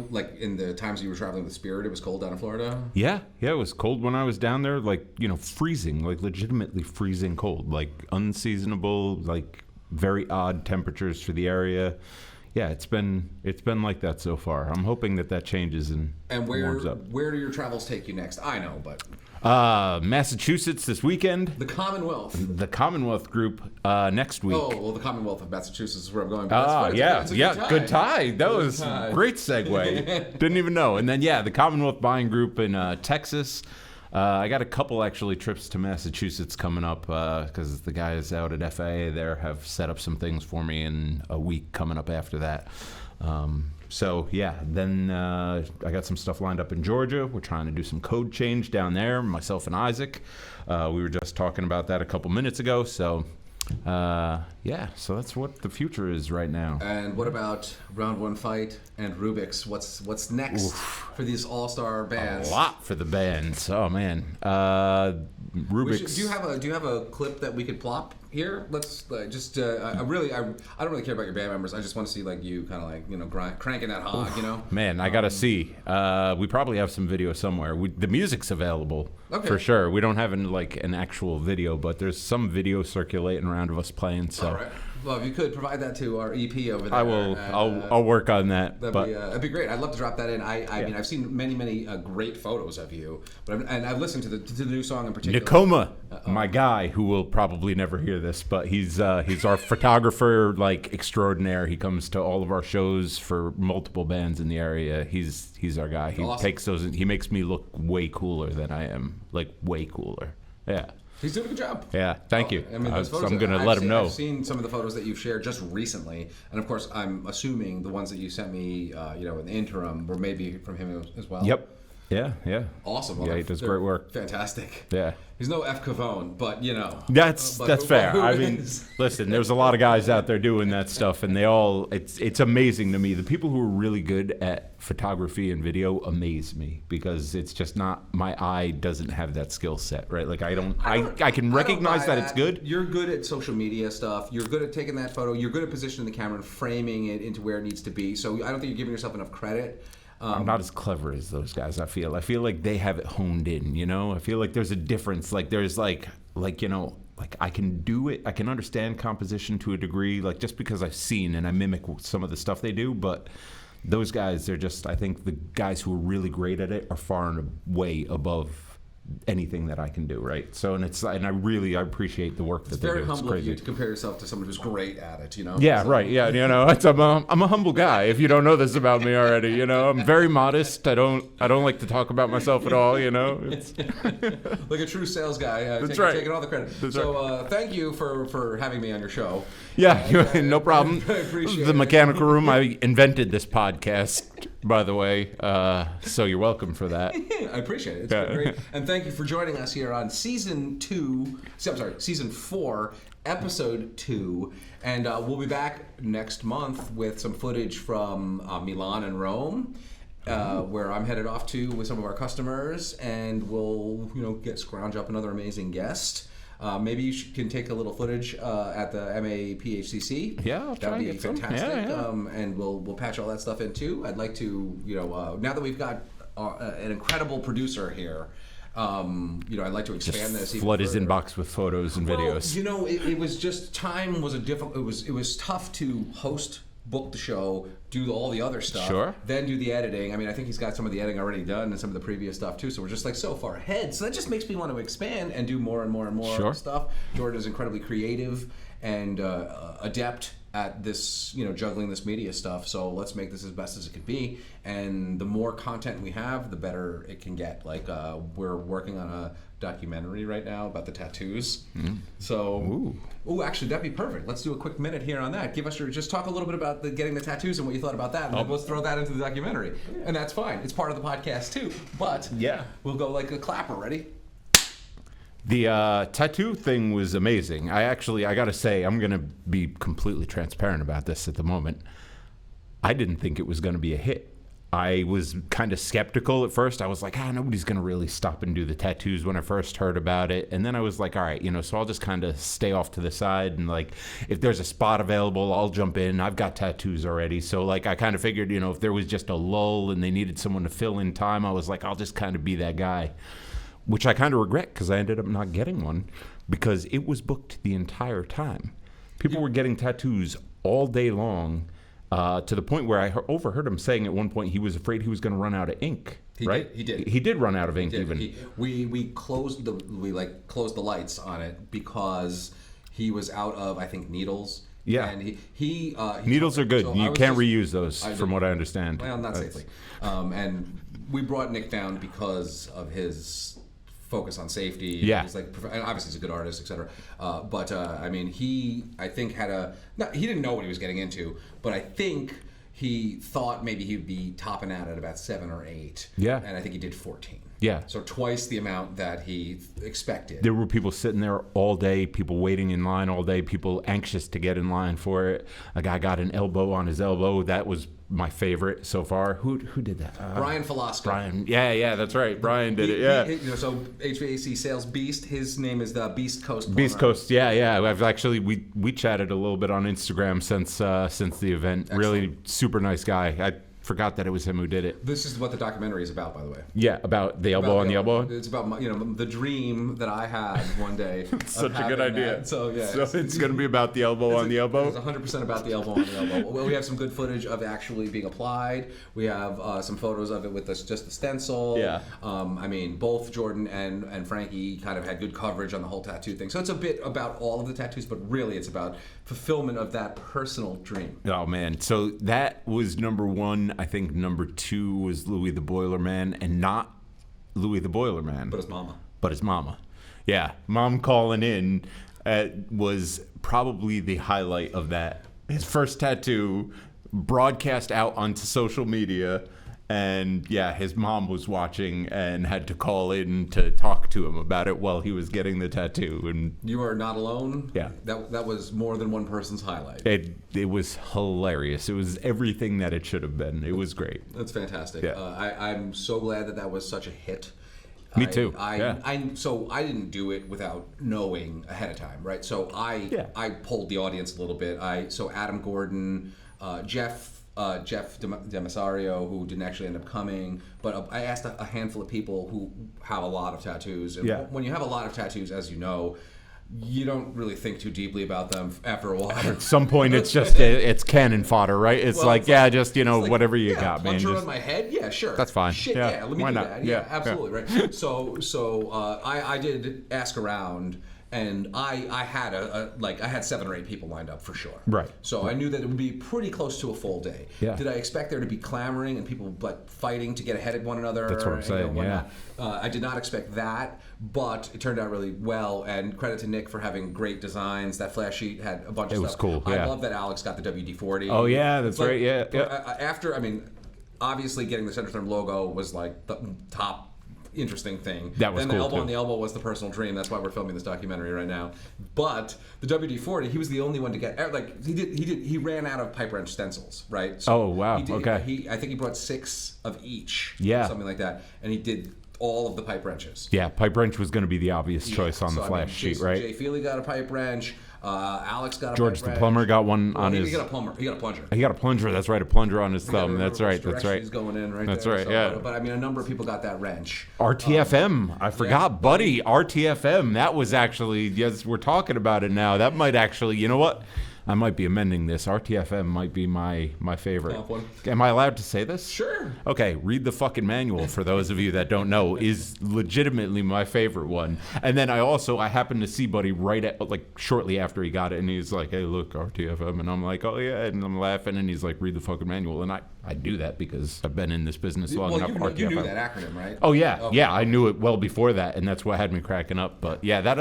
Like in the times you were traveling with Spirit, it was cold down in Florida. Yeah. It was cold when I was down there. Like freezing, like legitimately freezing cold, like unseasonable, like very odd temperatures for the area. Yeah, it's been like that so far. I'm hoping that changes and warms up. Where do your travels take you next? I know, but Massachusetts this weekend. The Commonwealth group next week. Oh, well, the Commonwealth of Massachusetts is where I'm going. Good tie. That was a great segue. Didn't even know. And then the Commonwealth Buying Group in Texas. I got a couple actually trips to Massachusetts coming up because the guys out at FAA there have set up some things for me in a week coming up after that. Then I got some stuff lined up in Georgia. We're trying to do some code change down there, myself and Isaac. We were just talking about that a couple minutes ago. So that's what the future is right now. And what about Round One Fight and Rubik's? What's next for these all-star bands? A lot for the bands. Oh man, Rubik's. Do you have a clip that we could plop here? Let's I don't really care about your band members. I just want to see like you kind of like cranking that hog. Man, I gotta see. We probably have some video somewhere. The music's available for sure. We don't have an actual video, but there's some video circulating around of us playing. So. All right. Well, if you could provide that to our EP over there. I will. I'll work on that. That'd be great. I'd love to drop that in. I mean, I've seen many great photos of you, but I've listened to the new song in particular. Nakoma, my guy, who will probably never hear this, but he's our photographer extraordinaire. He comes to all of our shows for multiple bands in the area. He's our guy. He takes those. He makes me look way cooler than I am. Like way cooler. Yeah. He's doing a good job. Yeah, thank you. I mean, those photos, I'm going to let him know. I've seen some of the photos that you've shared just recently, and of course, I'm assuming the ones that you sent me, in the interim, were maybe from him as well. Yep. Yeah. Awesome. Well, yeah, he does great work. Fantastic. Yeah. He's no F. Cavone, but That's fair. I mean, listen, there's a lot of guys out there doing that stuff, and it's amazing to me. The people who are really good at photography and video amaze me because it's just not, my eye doesn't have that skill set, right? Like I can recognize that it's good. You're good at social media stuff. You're good at taking that photo. You're good at positioning the camera and framing it into where it needs to be. So I don't think you're giving yourself enough credit. I'm not as clever as those guys, I feel. I feel like they have it honed in, I feel like there's a difference. Like there's like I can do it. I can understand composition to a degree, like just because I've seen and I mimic some of the stuff they do. But those guys, they're just, I think the guys who are really great at it are far and away above anything that I can do, right? So, and I appreciate the work that they do. It's very humble of you to compare yourself to someone who's great at it, Yeah, right. Yeah, I'm a humble guy. If you don't know this about me already, I'm very modest. I don't like to talk about myself at all. It's like a true sales guy. Taking all the credit. Thank you for having me on your show. Yeah, no problem. I appreciate the Mechanical Room. I invented this podcast. by the way. So you're welcome for that. I appreciate it. It's been great. And thank you for joining us here on season 4, episode 2. And we'll be back next month with some footage from Milan and Rome, where I'm headed off to with some of our customers, and we'll scrounge up another amazing guest. Maybe you can take a little footage at the MAPHCC. Yeah, I'll try that'd be to get some. fantastic. Yeah. And we'll patch all that stuff in too. I'd like to, now that we've got an incredible producer here, I'd like to expand this. Flood his inbox with photos and videos. Well, it was just time was a difficult. It was tough to book the show, do all the other stuff, Sure. then do the editing. I mean, I think he's got some of the editing already done and some of the previous stuff too. So we're just like so far ahead. So that just makes me want to expand and do more and more and more Sure. stuff. Jordan is incredibly creative and adept at this, juggling this media stuff. So let's make this as best as it can be. And the more content we have, the better it can get. Like we're working on a documentary right now about the tattoos. So, actually, that'd be perfect. Let's do a quick minute here on that. Just talk a little bit about getting the tattoos and what you thought about that, and then we'll throw that into the documentary. And that's fine. It's part of the podcast too. But we'll go like a clapper. Ready? The tattoo thing was amazing. I got to say, I'm going to be completely transparent about this at the moment. I didn't think it was going to be a hit. I was kind of skeptical at first. I was like, nobody's going to really stop and do the tattoos when I first heard about it. And then I was like, all right, so I'll just kind of stay off to the side. And like, if there's a spot available, I'll jump in. I've got tattoos already. So like, I kind of figured, if there was just a lull and they needed someone to fill in time, I was like, I'll just kind of be that guy. Which I kind of regret because I ended up not getting one because it was booked the entire time. People were getting tattoos all day long. To the point where I overheard him saying at one point he was afraid he was going to run out of ink. He did. He did run out of ink even. We closed the lights on it because he was out of, I think, needles. Yeah. And he needles are good. So you can't reuse those, from what I understand. Well, not safely. And we brought Nick down because of his focus on safety. Yeah. He's obviously he's a good artist, etc. But he didn't know what he was getting into, but I think he thought maybe he'd be topping out at about 7 or 8. Yeah. And I think he did 14. Yeah. So twice the amount that he expected. There were people sitting there all day, people waiting in line all day, people anxious to get in line for it. A guy got an elbow on his elbow. That was my favorite so far. Who did that? Brian Velasco. Brian. Yeah, that's right. Brian did it. Yeah. So HVAC sales beast. His name is the Beast Coast. Beast Coast. Yeah. I've actually we chatted a little bit on Instagram since the event. Excellent. Really super nice guy. I forgot that it was him who did it. This is what the documentary is about, by the way. Yeah, about the elbow on the elbow. It's about the dream that I had one day. Such a good idea. That. So yeah, so it's going to be about the elbow on the elbow. It's 100% about the elbow on the elbow. Well, we have some good footage of actually being applied. We have some photos of it with just the stencil. Yeah. Both Jordan and Frankie kind of had good coverage on the whole tattoo thing. So it's a bit about all of the tattoos, but really it's about fulfillment of that personal dream. Oh man, so that was number 1. I think number 2 was Louis the Boiler Man, and not Louis the Boiler Man, but his mama. Yeah, mom calling in was probably the highlight of that. His first tattoo broadcast out onto social media. And yeah, his mom was watching and had to call in to talk to him about it while he was getting the tattoo. And you are not alone. Yeah, that was more than one person's highlight. It was hilarious. It was everything that it should have been. It was great. That's fantastic. Yeah. I'm so glad that was such a hit. Me too. So I didn't do it without knowing ahead of time, right? So I polled the audience a little bit. So Adam Gordon, Jeff Demasario, who didn't actually end up coming, but I asked a handful of people who have a lot of tattoos. And when you have a lot of tattoos, as you know, you don't really think too deeply about them after a while. At some point, it's just it's cannon fodder, right? It's whatever you got, man. Puncher on my head, yeah, sure. That's fine. Shit, yeah. Let me Why do not? that. Yeah, absolutely, right. So I did ask around. And I had I had 7 or 8 people lined up for sure. Right. So I knew that it would be pretty close to a full day. Yeah. Did I expect there to be clamoring and people fighting to get ahead of one another? That's what I'm saying. Yeah. I did not expect that, but it turned out really well. And credit to Nick for having great designs. That flash sheet had a bunch of stuff. It was cool. Yeah. I love that Alex got the WD-40. Oh yeah, that's right. Yeah. After obviously getting the Centrotherm logo was like the top interesting thing. That was then cool, the elbow too. on the elbow was the personal dream. That's why we're filming this documentary right now. But the WD-40, he was the only one to get, like, he ran out of pipe wrench stencils, right? So Oh, wow. Okay. I think he brought 6 of each. Yeah. Something like that. And he did all of the pipe wrenches. Yeah, pipe wrench was going to be the obvious choice on the flash sheet, right? Jay Feely got a pipe wrench. Alex got a George pipe the wrench. plumber got one on He his. got a plumber. He got a plunger. He got a plunger. That's right, a plunger on his thumb. That's right. That's right. He's going in right That's there. right. So, Yeah. But I mean, a number of people got that wrench. RTFM. I forgot, buddy. RTFM. That was actually. Yes, we're talking about it now. That might actually. You know what? I might be amending this. RTFM might be my favorite. Top one. Am I allowed to say this? Sure. Okay, read the fucking manual for those of you that don't know is legitimately my favorite one. And then I happened to see Buddy shortly after he got it, and he's like, "Hey, look, RTFM," and I'm like, "Oh yeah," and I'm laughing, and he's like, "Read the fucking manual," and I do that because I've been in this business long enough. You knew that acronym, right? Oh yeah, Okay. yeah, I knew it well before that, and that's what had me cracking up. But yeah, that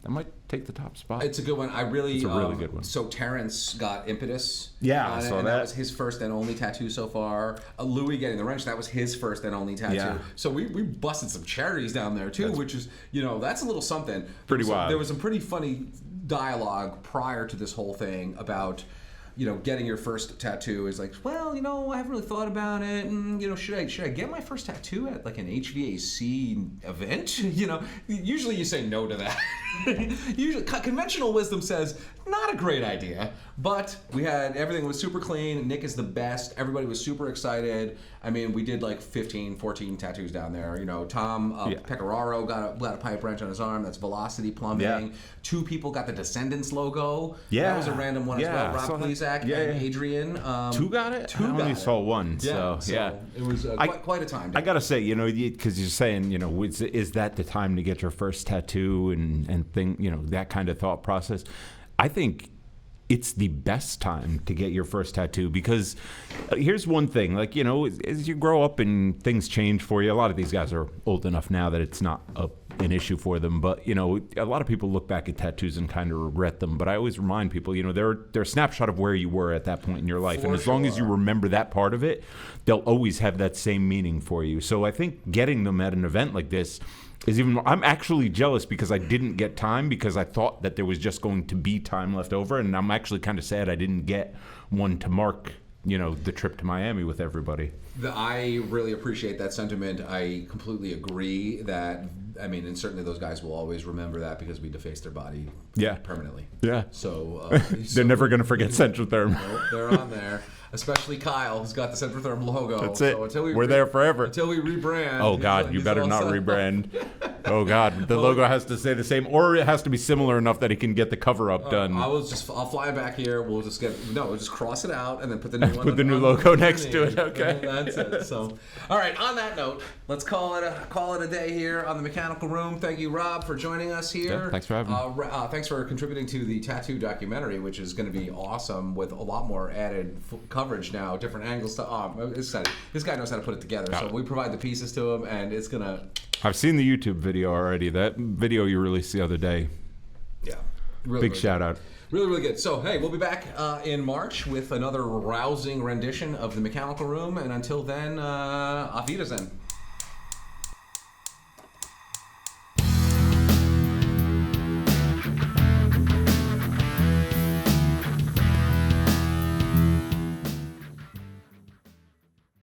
might take the top spot. It's a good one. It's a really good one. So Terrence got Impetus. Yeah, on I it, saw and that. that was his first and only tattoo so far. Louis getting the wrench, that was his first and only tattoo. Yeah. So we busted some cherries down there too, which is, that's a little something. Pretty wild. There was some pretty funny dialogue prior to this whole thing about, getting your first tattoo is like, well, I haven't really thought about it, and should I get my first tattoo at like an HVAC event? Usually you say no to that. Usually conventional wisdom says not a great idea, but everything was super clean. Nick is the best. Everybody was super excited. I mean, we did like 15, 14 tattoos down there. Tom Pecoraro got a pipe wrench on his arm. That's Velocity Plumbing. Yeah. 2 people got the Descendants logo. Yeah. That was a random one as well. Rob Plezak and Adrian. 2 got it? I only saw 1. So it was quite a time. I gotta say, because you're saying, is that the time to get your first tattoo and think, that kind of thought process? I think it's the best time to get your first tattoo because here's one thing, as you grow up and things change for you, a lot of these guys are old enough now that it's not an issue for them, but a lot of people look back at tattoos and kind of regret them, but I always remind people, they're a snapshot of where you were at that point in your life, and as long as you remember that part of it, they'll always have that same meaning for you. So I think getting them at an event like this is I'm actually jealous because I didn't get time because I thought that there was just going to be time left over, and I'm actually kind of sad I didn't get one to mark the trip to Miami with everybody. I really appreciate that sentiment. I completely agree that, and certainly those guys will always remember that because we defaced their body permanently. Yeah. So they're never going to forget Centrotherm. No, they're on there. Especially Kyle, who's got the Centrotherm logo. That's it. So until we're there forever. Until we rebrand. Oh, God, you better not rebrand. Oh, God, the logo has to stay the same, or it has to be similar enough that he can get the cover-up done. I'll fly back here. We'll just cross it out and then put the new one. Put the new logo next to it, okay. That's it. So, all right, on that note, let's call it a day here on the Mechanical Room. Thank you, Rob, for joining us here. Yeah, thanks for having me. Thanks for contributing to the tattoo documentary, which is going to be awesome with a lot more added coverage now, different angles to this guy knows how to put it together. So we provide the pieces to him, and it's gonna. I've seen the YouTube video already. That video you released the other day. Yeah, really, big shout out. Really, really good. So hey, we'll be back in March with another rousing rendition of the Mechanical Room, and until then, auf Wiedersehen.